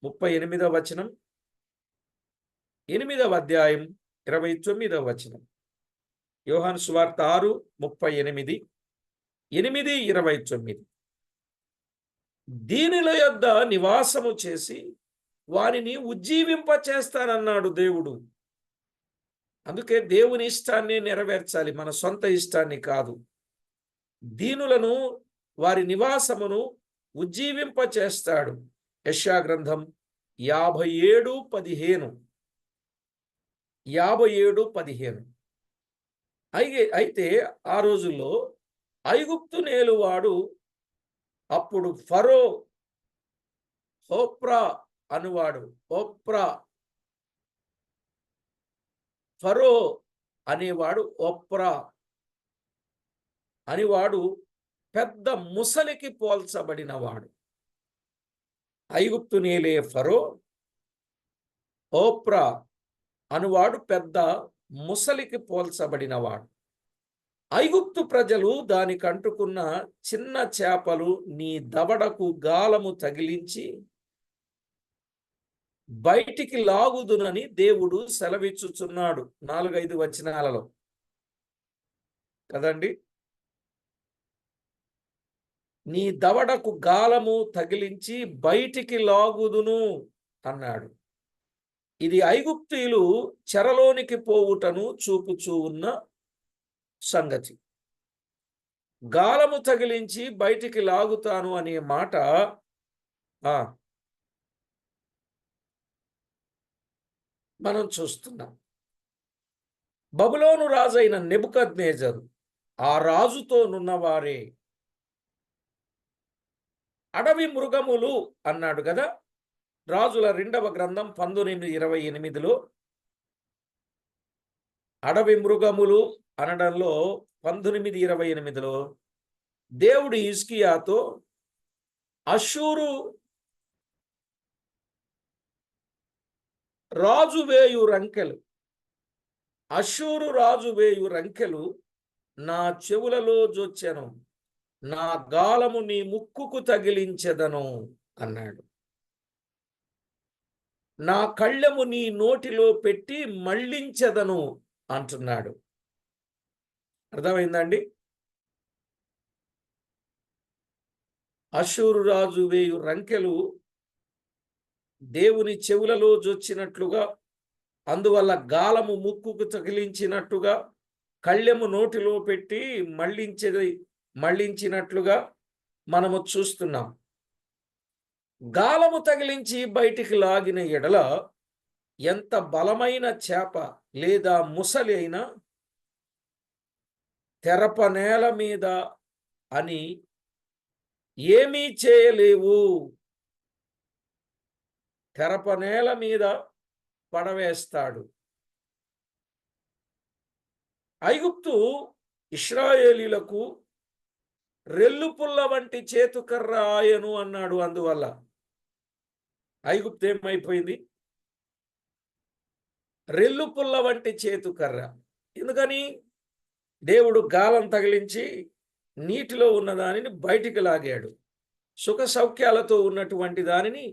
[SPEAKER 1] 38వ వచనం, 8వ అధ్యాయం 29వ వచనం. యోహాను సువార్త 6:38, 8:29. దీనిల యొద్ద నివాసము చేసి వారిని ఉజ్జీవింప చేస్తానన్నాడు దేవుడు. అందుకే దేవుని ఇష్టాన్ని నెరవేర్చాలి, మన సొంత ఇష్టాన్ని కాదు. దీనులను, వారి నివాసమును ఉజ్జీవింప చేస్తాడు. యెషయా గ్రంథం 57:15. 57:15. అయితే ఆ రోజుల్లో ఐగుప్తు నేలువాడు అప్పుడు ఫరో హోప్రా అనువాడు. ఫరో అనేవాడు ఓప్రా అనివాడు పెద్ద ముసలికి పోల్చబడినవాడు. ఐగుప్తు నేలే ఫరో, ఓప్రా అనువాడు పెద్ద ముసలికి పోల్చబడినవాడు. ఐగుప్తు ప్రజలు దానికి అంటుకున్న చిన్న చేపలు నీ దవడకు గాలము తగిలించి బయటికి లాగుదునని దేవుడు సెలవిచ్చుచున్నాడు. 4-5 వచనాలలో కదండి. నీ దవడకు గాలము తగిలించి బయటికి లాగుదును అన్నాడు. ఇది ఐగుప్తీయులు చెరలోనికి పోవుటను చూపుచూ ఉన్న సంగతి. గాలము తగిలించి బయటికి లాగుతాను అనే మాట మనం చూస్తున్నాం. బబులోను రాజైన నెబుకద్నెజరు ఆ రాజుతో నున్నవారే అడవి మృగములు అన్నాడు కదా. రాజుల 2వ గ్రంథం 19:28లో అడవి మృగములు అనడంలో 19:28లో దేవుడు హిజ్కియాతో అష్షూరు రాజు వేయు రంకెలు, అష్షూరు రాజు వేయు రంకెలు నా చెవులలో జొచ్చెను, నా గాలము నీ ముక్కుకు తగిలించెదను అన్నాడు. నా కళ్ళెము నీ నోటిలో పెట్టి మళ్ళించెదను అంటున్నాడు. అర్థమైందండి? అష్షూరు రాజు వేయు రంకెలు దేవుని చెవులలో జొచ్చినట్లుగా, అందువల్ల గాలము ముక్కుకు తగిలించినట్టుగా, కళ్ళెము నోటిలో పెట్టి మళ్ళించినట్లుగా మనము చూస్తున్నాం. గాలము తగిలించి బయటికి లాగిన ఎడల ఎంత బలమైన చేప లేదా ముసలి అయినా తెరప నేల మీద అని ఏమీ చేయలేవు. తెరప నేల మీద పడవేస్తాడు. ఐగుప్తు ఇశ్రాయేలీలకు రెల్లు పుల్ల వంటి చేతుకర్ర ఆయను అన్నాడు. అందువల్ల ఐగుప్తు ఏమైపోయింది? రెల్లు పుల్ల వంటి చేతుకర్ర. ఎందుకని? దేవుడు గాలం తగిలించి నీటిలో ఉన్న దానిని బయటికి లాగాడు. సుఖ సౌఖ్యాలతో ఉన్నటువంటి దానిని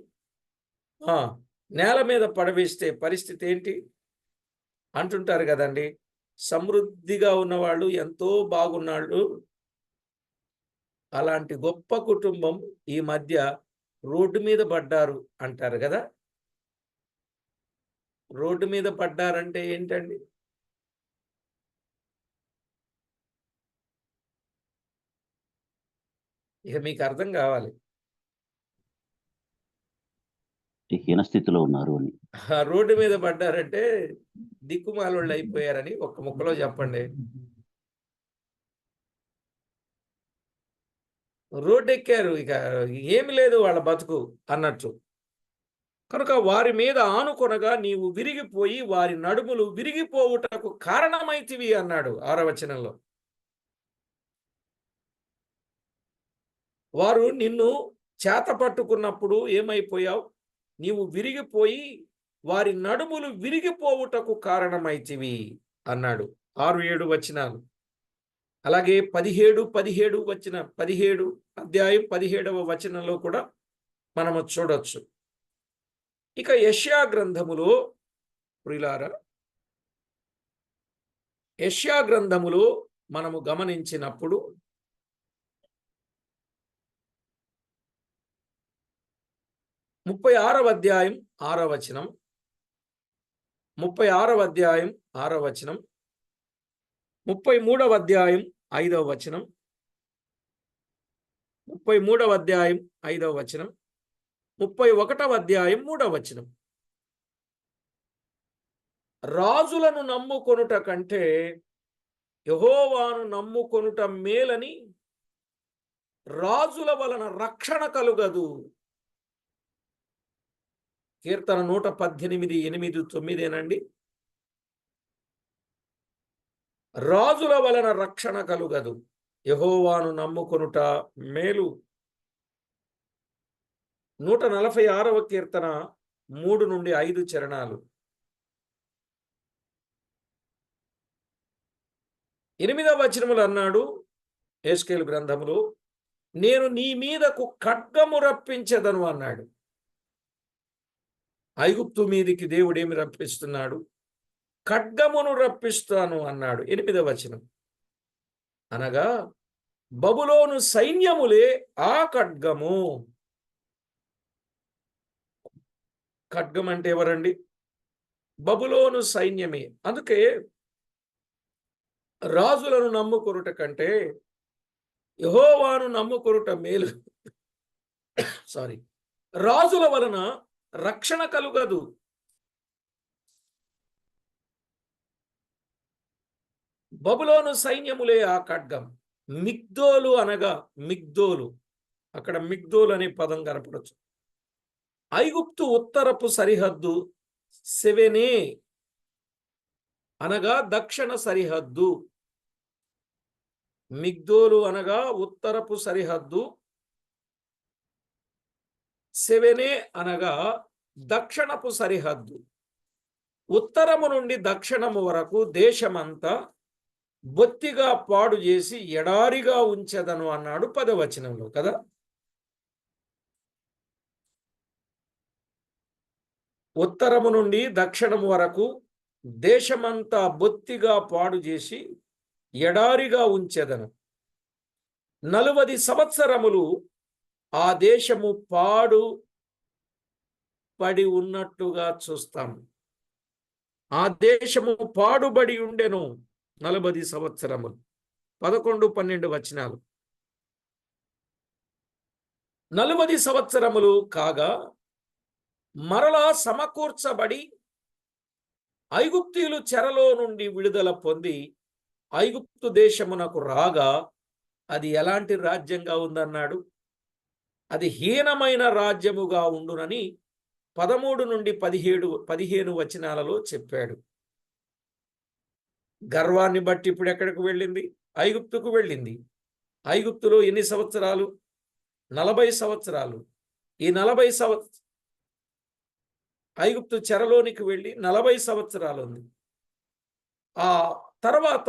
[SPEAKER 1] నేల మీద పడవేస్తే పరిస్థితి ఏంటి అంటుంటారు కదండి. సమృద్ధిగా ఉన్నవాళ్ళు ఎంతో బాగున్నాళ్ళు, అలాంటి గొప్ప కుటుంబం ఈ మధ్య రోడ్డు మీద పడ్డారు అంటారు కదా. రోడ్డు మీద పడ్డారంటే ఏంటండి? ఇక మీకు అర్థం కావాలి.
[SPEAKER 2] హీన స్థితిలో ఉన్నారు అని.
[SPEAKER 1] రోడ్డు మీద పడ్డారంటే దిక్కుమాలోళ్ళు అయిపోయారని ఒక్క ముక్కలో చెప్పండి. రోడ్డు ఎక్కారు, ఇక ఏమి లేదు వాళ్ళ బతుకు అన్నట్టు. కనుక వారి మీద ఆనుకొనగా నీవు విరిగిపోయి వారి నడుములు విరిగిపోవుటకు కారణమైతివి అన్నాడు 6వ వచనంలో. వారు నిన్ను చేత పట్టుకున్నప్పుడు ఏమైపోయావు? నీవు విరిగిపోయి వారి నడుములు విరిగిపోవుటకు కారణమైతివి అన్నాడు. 6-7 వచనాలు. అలాగే 17 అధ్యాయం 17వ వచనంలో కూడా మనము చూడొచ్చు. ఇక యెషయా గ్రంథములో ప్రియులారా, యెషయా గ్రంథములో మనము గమనించినప్పుడు 36వ అధ్యాయం 6వ వచనం, 36వ అధ్యాయం 6వ వచనం, 33వ అధ్యాయం 5వ వచనం, 33వ అధ్యాయం 5వ వచనం, 31వ అధ్యాయం 3వ వచనం. రాజులను నమ్ముకొనుట కంటే యెహోవాను నమ్ముకొనుట మేలని రాజుల వలన రక్షణ కలుగదు. కీర్తన 118:8-9 రాజుల వలన రక్షణ కలుగదు, యెహోవాను నమ్ముకొనుట మేలు. 146వ కీర్తన 3-5 చరణాలు. 8వ వచనములు అన్నాడు యెహెజ్కేలు గ్రంథములో, నేను నీ మీదకు ఖడ్గము రప్పించెదను అన్నాడు. ఐగుప్తు మీదికి దేవుడు ఏమి రప్పిస్తున్నాడు? ఖడ్గమును రప్పిస్తాను అన్నాడు. 8వ వచనం అనగా బబులోను సైన్యములే ఆ ఖడ్గము. ఖడ్గం అంటే ఎవరండి? బబులోను సైన్యమే. అందుకే రాజులను నమ్ముకొనుట కంటే యెహోవాను నమ్ముకొనుట మేలు. రాజుల వలన రక్షణ కలుగదు. బబులోను సైన్యములే ఆ ఖడ్గం. మిగ్దోలు అనగా మిగ్దోలు, అక్కడ మిగ్దోలు అనే పదం కనపడచ్చు. ఐగుప్తు ఉత్తరపు సరిహద్దు సెవెనే అనగా దక్షిణ సరిహద్దు. మిగ్దోలు అనగా ఉత్తరపు సరిహద్దు, సెవెనే అనగా దక్షిణపు సరిహద్దు. ఉత్తరము నుండి దక్షిణము వరకు దేశమంతా బొత్తిగా పాడు చేసి ఎడారిగా ఉంచెదను అన్నాడు 10వ వచనంలో కదా. ఉత్తరము నుండి దక్షిణము వరకు దేశమంతా బొత్తిగా పాడు చేసి ఎడారిగా ఉంచెదను. 40 సంవత్సరములు ఆ దేశము పాడు పడి ఉన్నట్టుగా చూస్తాం. ఆ దేశము పాడుబడి ఉండెను 40 సంవత్సరములు. 11, 12 వచనాలు. 40 సంవత్సరములు కాగా మరలా సమకూర్చబడి ఐగుప్తీయులు చెరలో నుండి విడుదల పొంది ఐగుప్తు దేశమునకు రాగా అది ఎలాంటి రాజ్యంగా ఉందన్నాడు? అది హీనమైన రాజ్యముగా ఉండునని 13 నుండి 15 వచనాలలో చెప్పాడు. గర్వాన్ని బట్టి ఇప్పుడు ఎక్కడికి వెళ్ళింది? ఐగుప్తుకు వెళ్ళింది. ఐగుప్తులో ఎన్ని సంవత్సరాలు? 40 సంవత్సరాలు. ఈ 40 ఐగుప్తు చెరలోనికి వెళ్ళి 40 సంవత్సరాలు ఉంది. ఆ తర్వాత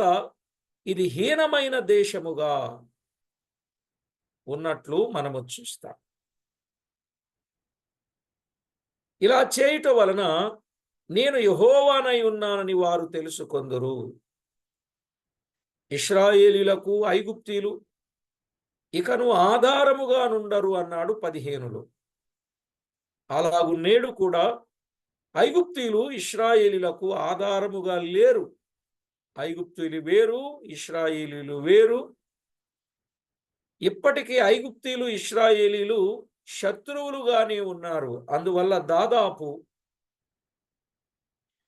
[SPEAKER 1] ఇది హీనమైన దేశముగా ఉన్నట్లు మనము చూస్తాం. ఇలా చేయటం వలన నేను యెహోవానై ఉన్నానని వారు తెలుసుకొందురు. ఇశ్రాయేలీయులకు ఐగుప్తీయులు ఇకను ఆధారముగా నుండరు అన్నాడు 15లో. అలాగు నేడు కూడా ఐగుప్తీయులు ఇశ్రాయేలీయులకు ఆధారముగా లేరు. ఐగుప్తీయులు వేరు, ఇశ్రాయేలీయులు వేరు. ఇప్పటికీ ఐగుప్తీయులు ఇశ్రాయేలీయులు శత్రువులుగానే ఉన్నారు. అందువల్ల దాదాపు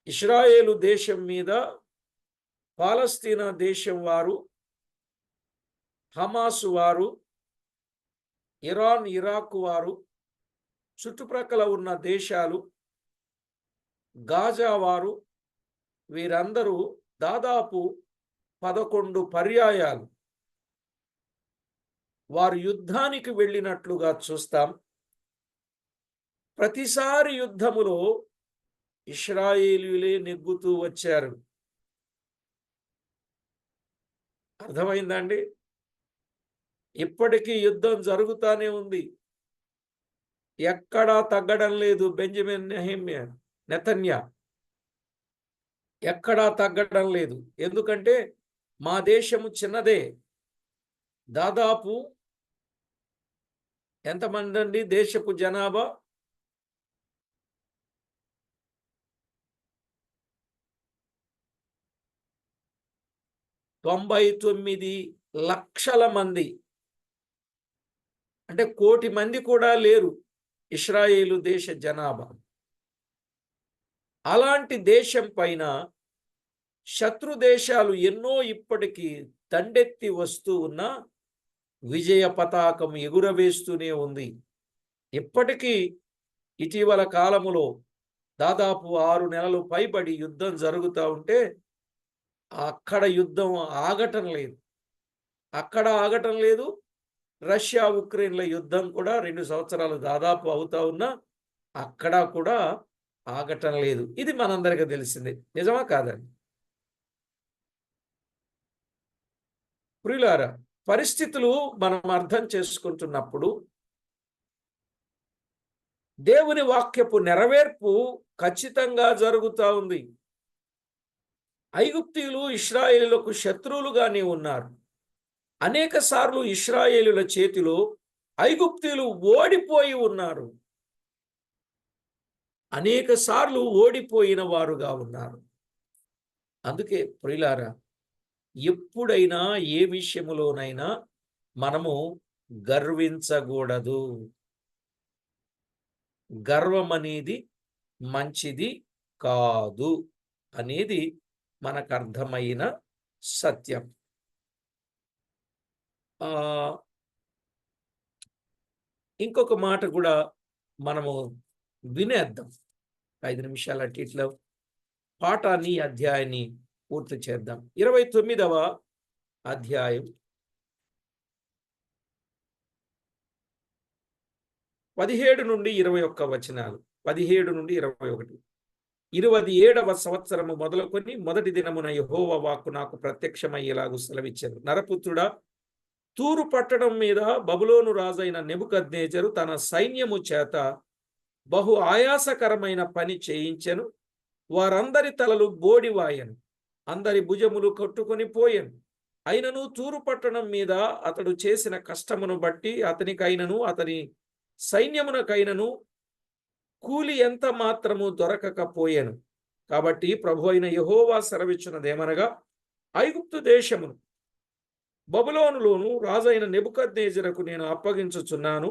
[SPEAKER 1] ఇశ్రాయేలు దేశం మీద పాలస్తీనా దేశం వారు, హమాసు వారు, ఇరాన్, ఇరాక్ వారు, చుట్టుప్రక్కల ఉన్న దేశాలు, గాజా వారు, వీరందరూ దాదాపు 11 పర్యాయాలు వారు యుద్ధానికి వెళ్ళినట్లుగా చూస్తాం. ప్రతిసారి యుద్ధములో ఇశ్రాయేలీయులే నెగ్గుతూ వచ్చారు. అర్థమైందండి? ఇప్పటికీ యుద్ధం జరుగుతానే ఉంది. ఎక్కడా తగ్గడం లేదు. బెంజమిన్ నెతన్యా ఎక్కడా తగ్గడం లేదు. ఎందుకంటే మా దేశము చిన్నదే. దాదాపు ఎంతమంది అండి దేశపు జనాభా? 99 లక్షల మంది, అంటే 1 కోటి మంది కూడా లేరు ఇశ్రాయేలు దేశ జనాభా. అలాంటి దేశం పైన శత్రు దేశాలు ఎన్నో ఇప్పటికీ దండెత్తి వస్తూ ఉన్న విజయ పతాకం ఎగురవేస్తూనే ఉంది. ఇప్పటికీ ఇటీవల కాలములో దాదాపు 6 నెలలు పైబడి యుద్ధం జరుగుతూ ఉంటే అక్కడ యుద్ధం ఆగటం లేదు. అక్కడ ఆగటం లేదు. రష్యా ఉక్రెయిన్ల యుద్ధం కూడా 2 సంవత్సరాలు దాదాపు అవుతా ఉన్నా అక్కడ కూడా ఆగటం లేదు. ఇది మనందరికీ తెలిసిందే. నిజమా కాదండి? ప్రియులారా, పరిస్థితులు మనం అర్థం చేసుకుంటున్నప్పుడు దేవుని వాక్యపు నెరవేర్పు ఖచ్చితంగా జరుగుతూ ఉంది. ఐగుప్తీయులు ఇశ్రాయేలులకు శత్రువులుగానే ఉన్నారు. అనేక సార్లు ఇశ్రాయేలుల చేతిలో ఐగుప్తీయులు ఓడిపోయి ఉన్నారు. అనేక సార్లు ఓడిపోయిన వారుగా ఉన్నారు. అందుకే ప్రియులారా, ఎప్పుడైనా ఏ విషయములోనైనా మనము గర్వించకూడదు. గర్వం అనేది మంచిది కాదు అనేది మనకు అర్థమైన సత్యం. ఇంకొక మాట కూడా మనము వినేద్దాం. 5 నిమిషాలు అటు ఇట్లా పాఠాన్ని, అధ్యాయాన్ని పూర్తి చేద్దాం. 29వ అధ్యాయం 17 నుండి 21 వచనాలు. 17 నుండి 21. 27వ సంవత్సరము మొదలుకొని మొదటి దినమున యెహోవా వాక్కు నాకు ప్రత్యక్షమయ్యేలాగు సెలవిచ్చాను. నరపుత్రుడా, తూరు పట్టణం మీద బబులోను రాజైన నెబుకద్నెజరు తన సైన్యము చేత బహు ఆయాసకరమైన పని చేయించెను. వారందరి తలలు బోడివాయను, అందరి భుజములు కొట్టుకొని పోయెను. అయినను తూరు పట్టణం మీద అతడు చేసిన కష్టమును బట్టి అతనికైనను అతని సైన్యమునకైనను కూలి ఎంత మాత్రము దొరకకపోయెను. కాబట్టి ప్రభు అయిన యెహోవా సెలవిచ్చినదేమనగా, ఐగుప్తు దేశమును బబులోనులోను రాజైన నెబుకద్నెజరుకు నేను అప్పగించుచున్నాను.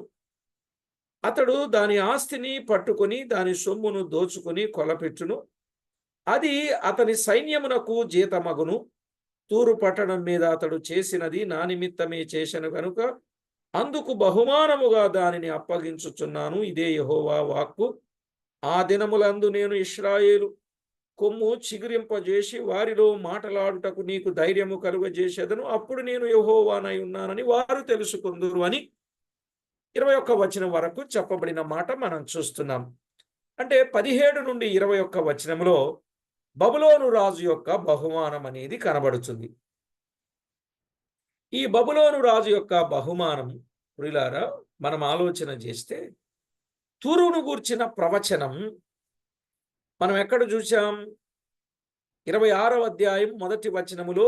[SPEAKER 1] అతడు దాని ఆస్తిని పట్టుకొని దాని సొమ్మును దోచుకొని కొలపెట్టును. అది అతని సైన్యమునకు జీతమగును. తూరు పట్టణం మీద అతడు చేసినది నా నిమిత్తమే చేసెను గనుక అందుకు బహుమానముగా దానిని అప్పగించుచున్నాను. ఇదే యెహోవా వాక్కు. ఆ దినములందు నేను ఇశ్రాయేలు కొమ్ము చిగురింపజేసి వారిలో మాటలాడుటకు నీకు ధైర్యము కలుగజేసేదను. అప్పుడు నేను యెహోవానై ఉన్నానని వారు తెలుసుకుందురు అని 21 వచనం వరకు చెప్పబడిన మాట మనం చూస్తున్నాం. అంటే 17 నుండి 21 వచనంలో బబులోను రాజు యొక్క బహుమానం అనేది కనబడుతుంది. ఈ బబులోను రాజు యొక్క బహుమానం ప్రియులారా, మనం ఆలోచన చేస్తే తూరును గూర్చిన ప్రవచనం మనం ఎక్కడ చూసాం? 26వ అధ్యాయం 1వ వచనములో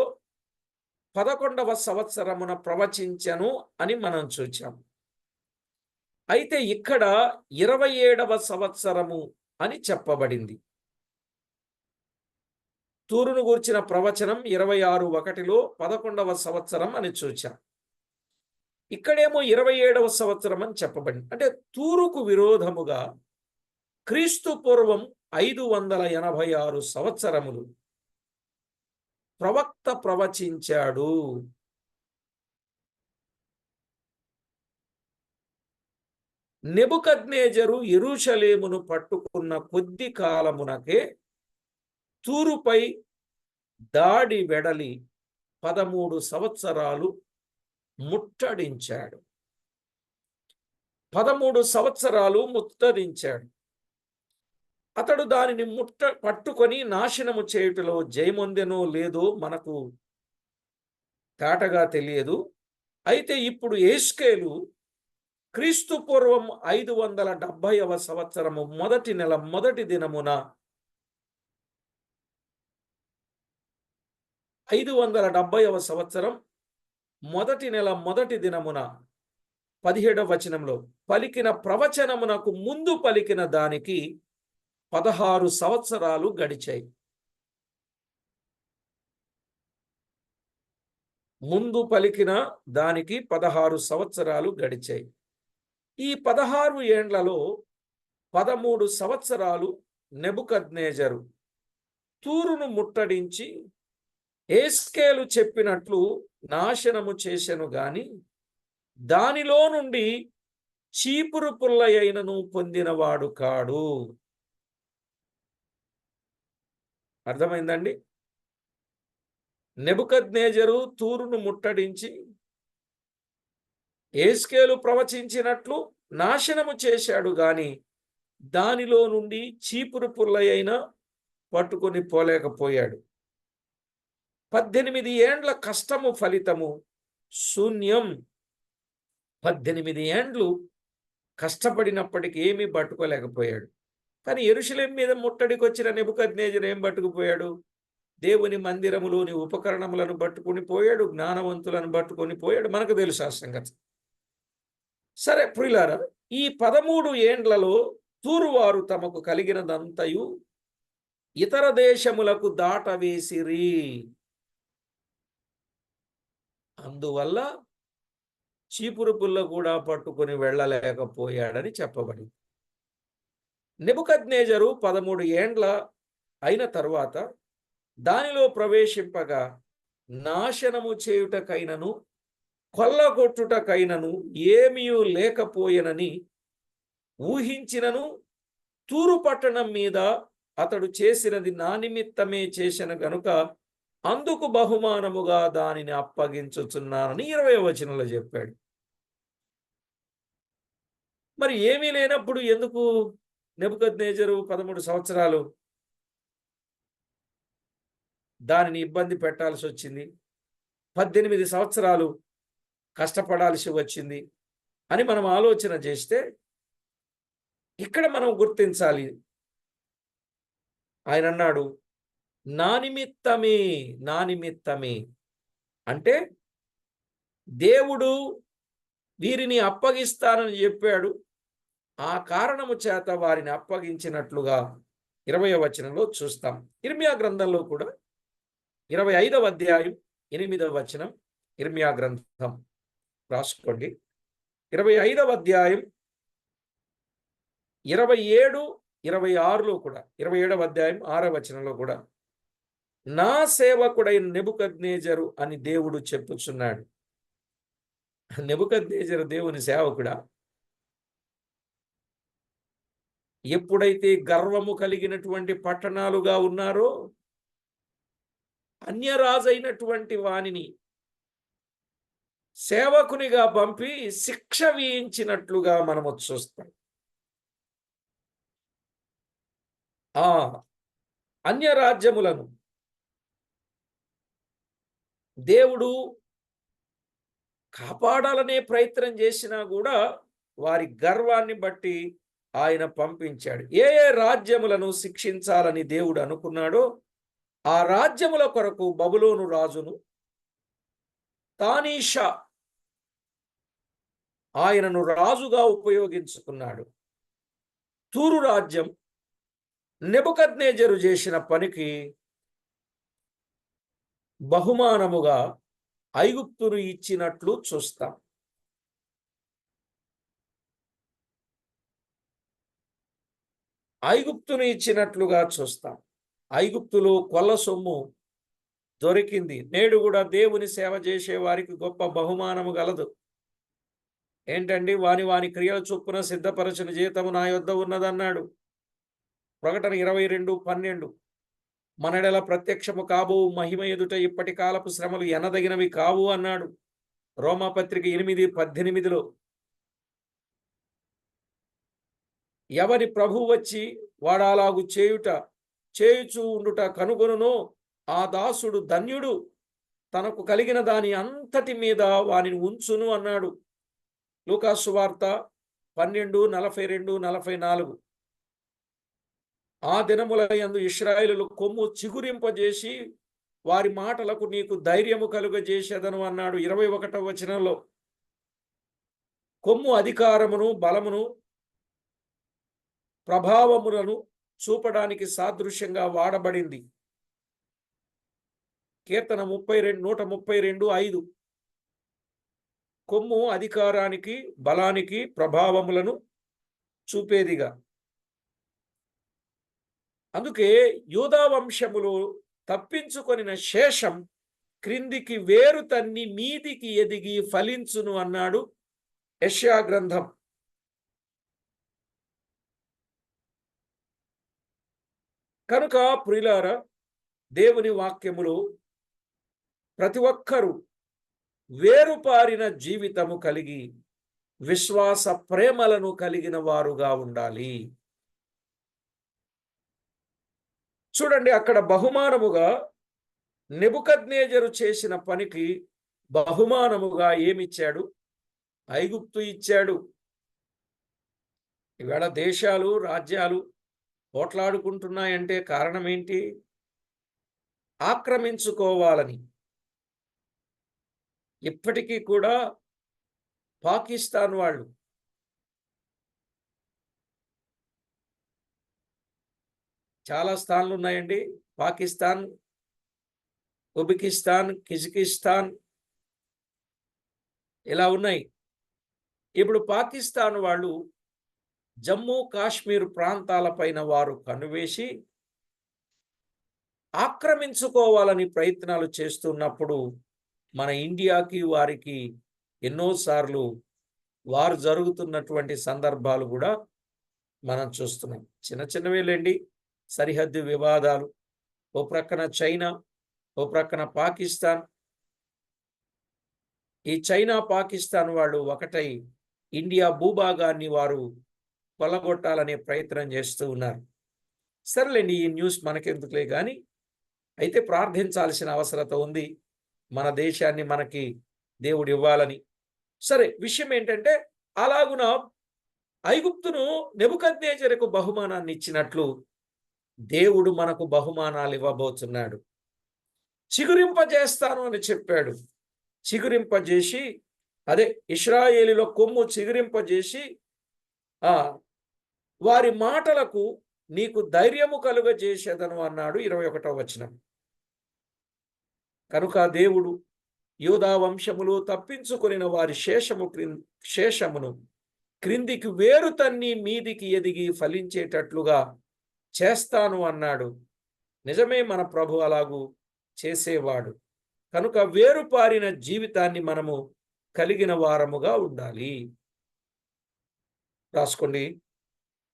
[SPEAKER 1] 11వ సంవత్సరమున ప్రవచించెను అని మనం చూచాం. అయితే ఇక్కడ 27వ సంవత్సరము అని చెప్పబడింది. తూరును గూర్చిన ప్రవచనం 26:1లో 11వ సంవత్సరం అని చూచాం. ఇక్కడేమో 27వ సంవత్సరం అని చెప్పబడింది. అంటే తూరుకు విరోధముగా క్రీస్తు పూర్వం 586 సంవత్సరములు ప్రవక్త ప్రవచించాడు. నెబుకద్నెజరు యెరూషలేమును పట్టుకున్న కొద్ది కాలమునకే తూరుపై దాడి వెడలి 13 సంవత్సరాలు ముట్టడించాడు. 13 సంవత్సరాలు ముట్టడించాడు. అతడు దానిని పట్టుకొని నాశనము చేయుటలో జయమొందెనో లేదో మనకు తేటగా తెలియదు. అయితే ఇప్పుడు యెహెజ్కేలు క్రీస్తు పూర్వం 570వ సంవత్సరము మొదటి నెల మొదటి దినమున 570వ సంవత్సరం మొదటి నెల మొదటి దినమున 17వ వచనంలో పలికిన ప్రవచనమునకు ముందు పలికిన దానికి 16 సంవత్సరాలు గడిచాయి. ముందు పలికిన దానికి 16 సంవత్సరాలు గడిచాయి. ఈ 16 ఏండ్లలో 13 సంవత్సరాలు నెబుకద్నెజరు తూరును ముట్టడించి యెహెజ్కేలు చెప్పినట్లు నాశనము చేసెను గాని దానిలో నుండి చీపురు పుల్లయైనను పొందినవాడు కాడు. అర్థమైందండి? నెబుకద్నెజరు తూరును ముట్టడించి యెహెజ్కేలు ప్రవచించినట్లు నాశనము చేశాడు గాని దానిలో నుండి చీపురు పుల్లయైన పట్టుకొని పోలేకపోయాడు. 18 ఏండ్ల కష్టము ఫలితము శూన్యం. 18 ఏండ్లు కష్టపడినప్పటికీ ఏమీ పట్టుకోలేకపోయాడు. కానీ యెరూషలేం మీద ముట్టడికి వచ్చిన నెబుకద్నెజరు ఏం పట్టుకుపోయాడు? దేవుని మందిరములోని ఉపకరణములను పట్టుకొని పోయాడు, జ్ఞానవంతులను పట్టుకొని పోయాడు. మనకు తెలుసు ఆ సంగతి. సరే ప్రియులారా, ఈ 13 ఏండ్లలో తూరువారు తమకు కలిగినదంతయు ఇతర దేశములకు దాటవేసిరి. అందువల్ల చీపురు పుల్ల కూడా పట్టుకొని వెళ్ళలేకపోయాడని చెప్పబడింది. నెబుకద్నెజరు 13 ఏండ్ల అయిన తరువాత దానిలో ప్రవేశింపగా నాశనము చేయుటకైనను కొల్లగొట్టుటకైనను ఏమీయూ లేకపోయెనని ఊహించినను, తూరు పట్టణం మీద అతడు చేసినది నా నిమిత్తమే చేసిన గనుక అందుకు బహుమానముగా దానిని అప్పగించుచున్నానని 20వ వచనంలో చెప్పాడు. మరి ఏమీ లేనప్పుడు ఎందుకు నెబుకద్నెజరు 13 సంవత్సరాలు దానిని ఇబ్బంది పెట్టాల్సి వచ్చింది, 18 సంవత్సరాలు కష్టపడాల్సి వచ్చింది అని మనం ఆలోచన చేస్తే ఇక్కడ మనం గుర్తించాలి. ఆయన అన్నాడు, నా నిమిత్తమే, నా నిమిత్తమే. అంటే దేవుడు వీరిని అప్పగిస్తానని చెప్పాడు. ఆ కారణము చేత వారిని అప్పగించినట్లుగా 20వ వచనంలో చూస్తాం. ఇర్మియా గ్రంథంలో కూడా 25వ అధ్యాయం 8వ వచనం, ఇర్మియా గ్రంథం రాసుకోండి. 25వ అధ్యాయం 27, 26లో కూడా, 27వ అధ్యాయం 6వ వచనంలో కూడా నా సేవకుడైన నెబుకద్నెజరు అని దేవుడు చెప్పుచున్నాడు. నెబుకద్నెజరు దేవుని సేవకుడా? ఎప్పుడైతే గర్వము కలిగినటువంటి పట్టణాలుగా ఉన్నారో అన్యరాజైనటువంటి వానిని సేవకునిగా పంపి శిక్ష వేయించినట్లుగా మనము చూస్తాం. ఆ అన్యరాజ్యములను దేవుడు కాపాడాలనే ప్రయత్నం చేసినా కూడా వారి గర్వాన్ని బట్టి ఆయన పంపించాడు. ఏ ఏ రాజ్యములను శిక్షించాలని దేవుడు అనుకున్నాడో ఆ రాజ్యముల కొరకు బబులోను రాజును తానీషా ఆయనను రాజుగా ఉపయోగించుకున్నాడు. తూరు రాజ్యం నెబుకద్నెజరు చేసిన పనికి బహుమానముగా ఐగుప్తును ఇచ్చినట్లు చూస్తాం. ఐగుప్తును ఇచ్చినట్లుగా చూస్తాం. ఐగుప్తులో కొల్ల సొమ్ము దొరికింది. నేడు కూడా దేవుని సేవ చేసే వారికి గొప్ప బహుమానము గలదు. ఏంటండి? వాని వాని క్రియల చొప్పున సిద్ధపరచిన జీతము నా యొద్ద ఉన్నదన్నాడు. ప్రకటన 22:12. మనడెల ప్రత్యక్షము కాబో మహిమ ఎదుట ఇప్పటి కాలపు శ్రమలు ఎనదగినవి కావు అన్నాడు. రోమాపత్రిక 8:18లో ఎవరి ప్రభు వచ్చి వాడాలాగు చేయుచూ ఉండుట కనుగొనునో ఆ దాసుడు ధన్యుడు, తనకు కలిగిన దాని అంతటి మీద వానిని ఉంచును అన్నాడు. లూకాసు వార్త 12:42-44. ఆ దినముల యందు ఇశ్రాయేలు కొమ్ము చిగురింపజేసి వారి మాటలకు నీకు ధైర్యము కలుగజేసేదను అన్నాడు 21వ వచనంలో. కొమ్ము అధికారమును, బలమును, ప్రభావములను చూపడానికి సాదృశ్యంగా వాడబడింది. కీర్తన 132:5. కొమ్ము అధికారానికి, బలానికి, ప్రభావములను చూపేదిగా. అందుకే యూదా వంశములో తప్పించుకొనిన శేషం క్రిందికి వేరు తన్ని మీదికి ఎదిగి ఫలించును అన్నాడు యెషయా గ్రంథం. కనుక ప్రియులారా, దేవుని వాక్యములో ప్రతి ఒక్కరూ వేరుపారిన జీవితము కలిగి విశ్వాస ప్రేమలను కలిగిన వారుగా ఉండాలి. చూడండి, అక్కడ బహుమానముగా నెబుకద్నెజరు చేసిన పనికి బహుమానముగా ఏమిచ్చాడు? ఐగుప్తు ఇచ్చాడు. ఈవేళ దేశాలు, రాజ్యాలు పోట్లాడుకుంటున్నాయంటే కారణం ఏంటి? ఆక్రమించుకోవాలని. ఇప్పటికీ కూడా పాకిస్తాన్ వాళ్ళు చాలా స్థానాలు ఉన్నాయండి. పాకిస్తాన్, ఉజ్బెకిస్తాన్, కిజకిస్తాన్ ఇలా ఉన్నాయి. ఇప్పుడు పాకిస్తాన్ వాళ్ళు జమ్మూ కాశ్మీర్ ప్రాంతాలపైన వారు కన్నువేసి ఆక్రమించుకోవాలని ప్రయత్నాలు చేస్తున్నప్పుడు మన ఇండియాకి వారికి ఎన్నోసార్లు వారు జరుగుతున్నటువంటి సందర్భాలు కూడా మనం చూస్తున్నాం. చిన్న చిన్నవేలేండి, సరిహద్దు వివాదాలు. ఓ ప్రక్కన చైనా, ఓ ప్రక్కన పాకిస్తాన్. ఈ చైనా, పాకిస్తాన్ వాళ్ళు ఒకటై ఇండియా భూభాగాన్ని వారు కొల్లగొట్టాలనే ప్రయత్నం చేస్తూ ఉన్నారు. సరేలేండి, ఈ న్యూస్ మనకెందుకులే కానీ, అయితే ప్రార్థించాల్సిన అవసరత ఉంది. మన దేశాన్ని మనకి దేవుడు ఇవ్వాలని. సరే, విషయం ఏంటంటే, అలాగున ఐగుప్తును నెబుకద్నెజరుకు బహుమానాన్ని ఇచ్చినట్లు దేవుడు మనకు బహుమానాలు ఇవ్వబోతున్నాడు. చిగురింపజేస్తాను అని చెప్పాడు. చిగురింపజేసి, అదే ఇశ్రాయేలులో కొమ్ము చిగురింపజేసి వారి మాటలకు నీకు ధైర్యము కలుగజేసేదను అన్నాడు 21వ వచనం. కనుక దేవుడు యూదా వంశములు తప్పించుకొనిన వారి శేషమును క్రిందికి వేరు తన్ని మీదికి ఎదిగి ఫలించేటట్లుగా చేస్తాను అన్నాడు. నిజమే, మన ప్రభు అలాగూ చేసేవాడు. కనుక వేరుపారిన జీవితాన్ని మనము కలిగిన వారముగా ఉండాలి. రాసుకోండి.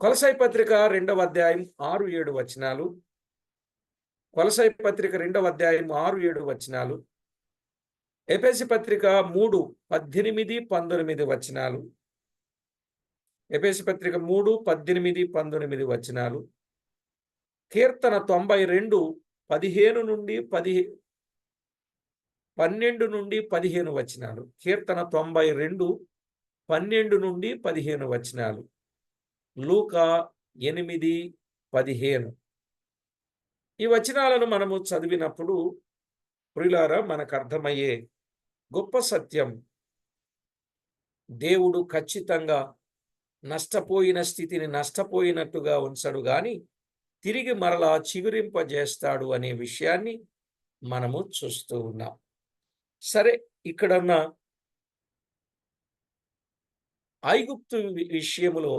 [SPEAKER 1] కొలసై పత్రిక 2వ అధ్యాయం 6-7 వచనాలు. కొలసై పత్రిక 2వ అధ్యాయం 6-7 వచనాలు. ఎఫెసీ పత్రిక 3:18-19 వచనాలు. ఎఫెసీ పత్రిక 3:18-19 వచనాలు. కీర్తన 92:12-15 వచనాలు. కీర్తన 92:12-15 వచనాలు. లూకా 8:15. ఈ వచనాలను మనము చదివినప్పుడు ప్రియులారా, మనకు అర్థమయ్యే గొప్ప సత్యం, దేవుడు ఖచ్చితంగా నష్టపోయిన స్థితిని నష్టపోయినట్టుగా ఉంచడు గాని తిరిగి మరలా చిగురింపజేస్తాడు అనే విషయాన్ని మనము చూస్తూ ఉన్నాం. సరే, ఇక్కడున్న ఐగుప్తు విషయములో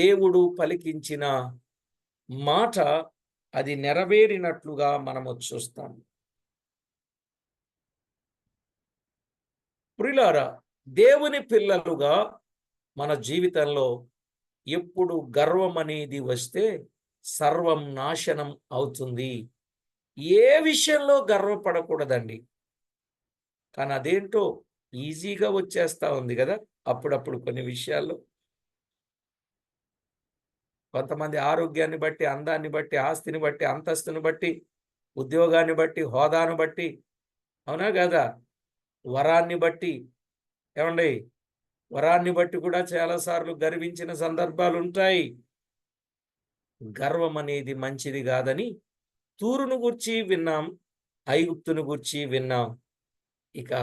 [SPEAKER 1] దేవుడు పలికించిన మాట అది నెరవేరినట్లుగా మనము చూస్తాం. ప్రియులారా, దేవుని పిల్లలుగా మన జీవితంలో ఎప్పుడు గర్వం అనేది వస్తే సర్వం నాశనం అవుతుంది. ఏ విషయంలో గర్వపడకూడదండి. కానీ అదేంటో ఈజీగా వచ్చేస్తా ఉంది కదా అప్పుడప్పుడు కొన్ని విషయాల్లో. కొంతమంది ఆరోగ్యాన్ని బట్టి, అందాన్ని బట్టి, ఆస్తిని బట్టి, అంతస్తుని బట్టి, ఉద్యోగాన్ని బట్టి, హోదాను బట్టి, అవునా కదా, వరాన్ని బట్టి, ఏమండి, వరాన్ని బట్టి కూడా చాలాసార్లు గర్వించిన సందర్భాలు ఉంటాయి. గర్వం అనేది మంచిది కాదని తూరును గూర్చి విన్నాం, ఐగుప్తును గూర్చి విన్నాం. ఇక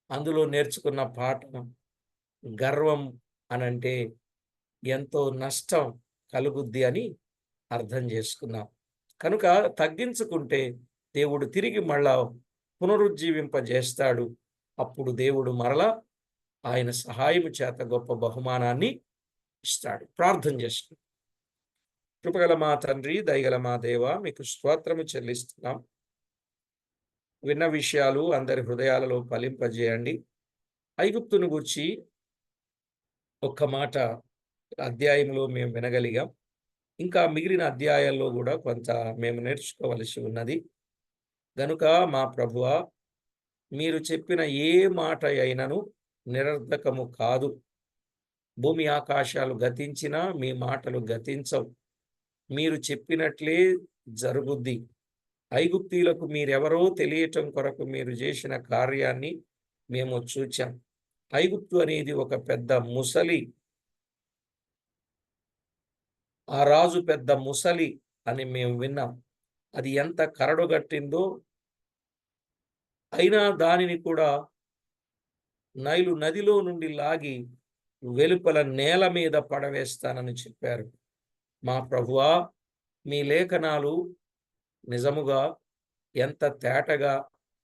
[SPEAKER 1] అందులో నేర్చుకున్న పాఠం, గర్వం అనంటే ఎంతో నష్టం కలుగుద్ది అని అర్థం చేసుకున్నాం. కనుక తగ్గించుకుంటే దేవుడు తిరిగి మళ్ళా పునరుజ్జీవింపజేస్తాడు. అప్పుడు దేవుడు మరలా ఆయన సహాయము చేత గొప్ప బహుమానాన్ని ఇస్తాడు. ప్రార్థన చేసుకుంటాం. కృపగల మా తండ్రి, దయగల మా దేవ, మీకు స్తోత్రము చెల్లిస్తున్నాం. విన్న విషయాలు అందరి హృదయాలలో ఫలింపజేయండి. ఐగుప్తును గూర్చి ఒక్క మాట అధ్యాయంలో మేము వినగలిగాం. ఇంకా మిగిలిన అధ్యాయాల్లో కూడా కొంత మేము నేర్చుకోవలసి ఉన్నది. గనుక మా ప్రభువా, మీరు చెప్పిన ఏ మాట అయినను నిరర్ధకము కాదు. భూమి ఆకాశాలు గతించినా మీ మాటలు గతించవు. మీరు చెప్పినట్లే జరుగుద్ది. ఐగుప్తీయులకు మీరెవరో తెలియటం కొరకు మీరు చేసిన కార్యాన్ని మేము చూచాం. ఐగుప్తు అనేది ఒక పెద్ద ముసలి, ఆ రాజు పెద్ద ముసలి అని మేము విన్నాం. అది ఎంత కరడుగట్టిందో, అయినా దానిని కూడా నైలు నదిలో నుండి లాగి వెలుపల నేల మీద పడవేస్తానని చెప్పారు. మా ప్రభువా, మీ లేఖనాలు నిజముగా ఎంత తేటగా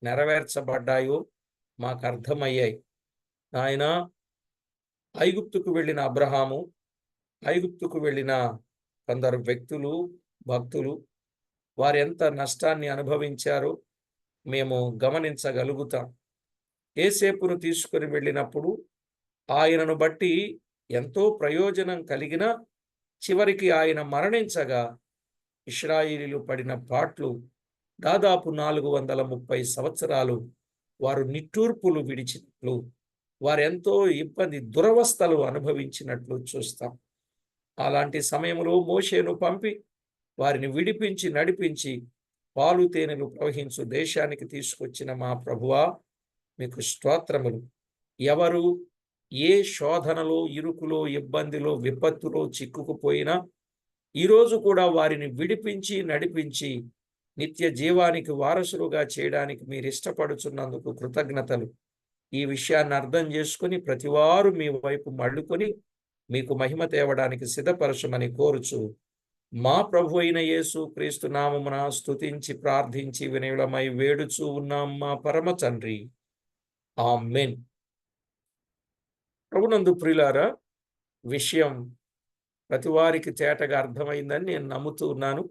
[SPEAKER 1] నెరవేర్చబడ్డాయో మాకు అర్థమయ్యాయి. ఆయన ఐగుప్తుకు వెళ్ళిన అబ్రహాము, ఐగుప్తుకు వెళ్ళిన కొందరు వ్యక్తులు, భక్తులు, వారెంత నష్టాన్ని అనుభవించారో మేము గమనించగలుగుతాం. యోసేపును తీసుకొని వెళ్ళినప్పుడు ఆయనను బట్టి ఎంతో ప్రయోజనం కలిగిన చివరికి ఆయన మరణించగా ఇశ్రాయేలీయులు పడిన పాట్లు దాదాపు 430 సంవత్సరాలు వారు నిట్టూర్పులు విడిచినట్లు, వారెంతో ఇబ్బంది, దురవస్థలు అనుభవించినట్లు చూస్తాం. అలాంటి సమయంలో మోషేను పంపి వారిని విడిపించి నడిపించి పాలు తేనెలు ప్రవహించు దేశానికి తీసుకొచ్చిన మా ప్రభువా, మీకు స్తోత్రములు. ఎవరు ఏ శోధనలో, ఇరుకులో, ఇబ్బందిలో, విపత్తులో చిక్కుకుపోయినా ఈరోజు కూడా వారిని విడిపించి నడిపించి నిత్య జీవానికి వారసులుగా చేయడానికి మీరు ఇష్టపడుచున్నందుకు కృతజ్ఞతలు. ఈ విషయాన్ని అర్థం చేసుకుని ప్రతివారు మీ వైపు మళ్ళుకొని మీకు మహిమ తేవడానికి సిద్ధపరచమని కోరుచు మా ప్రభు అయిన యేసు క్రీస్తు నామమున స్తుతించి ప్రార్థించి వినయులమై వేడుచూ ఉన్నాం మా పరమ తండ్రి. ఆమేన్. ప్రభునందు ప్రియులారా, విషయం ప్రతివారికి తేటగా అర్థమైందని నేను నమ్ముతూ ఉన్నాను.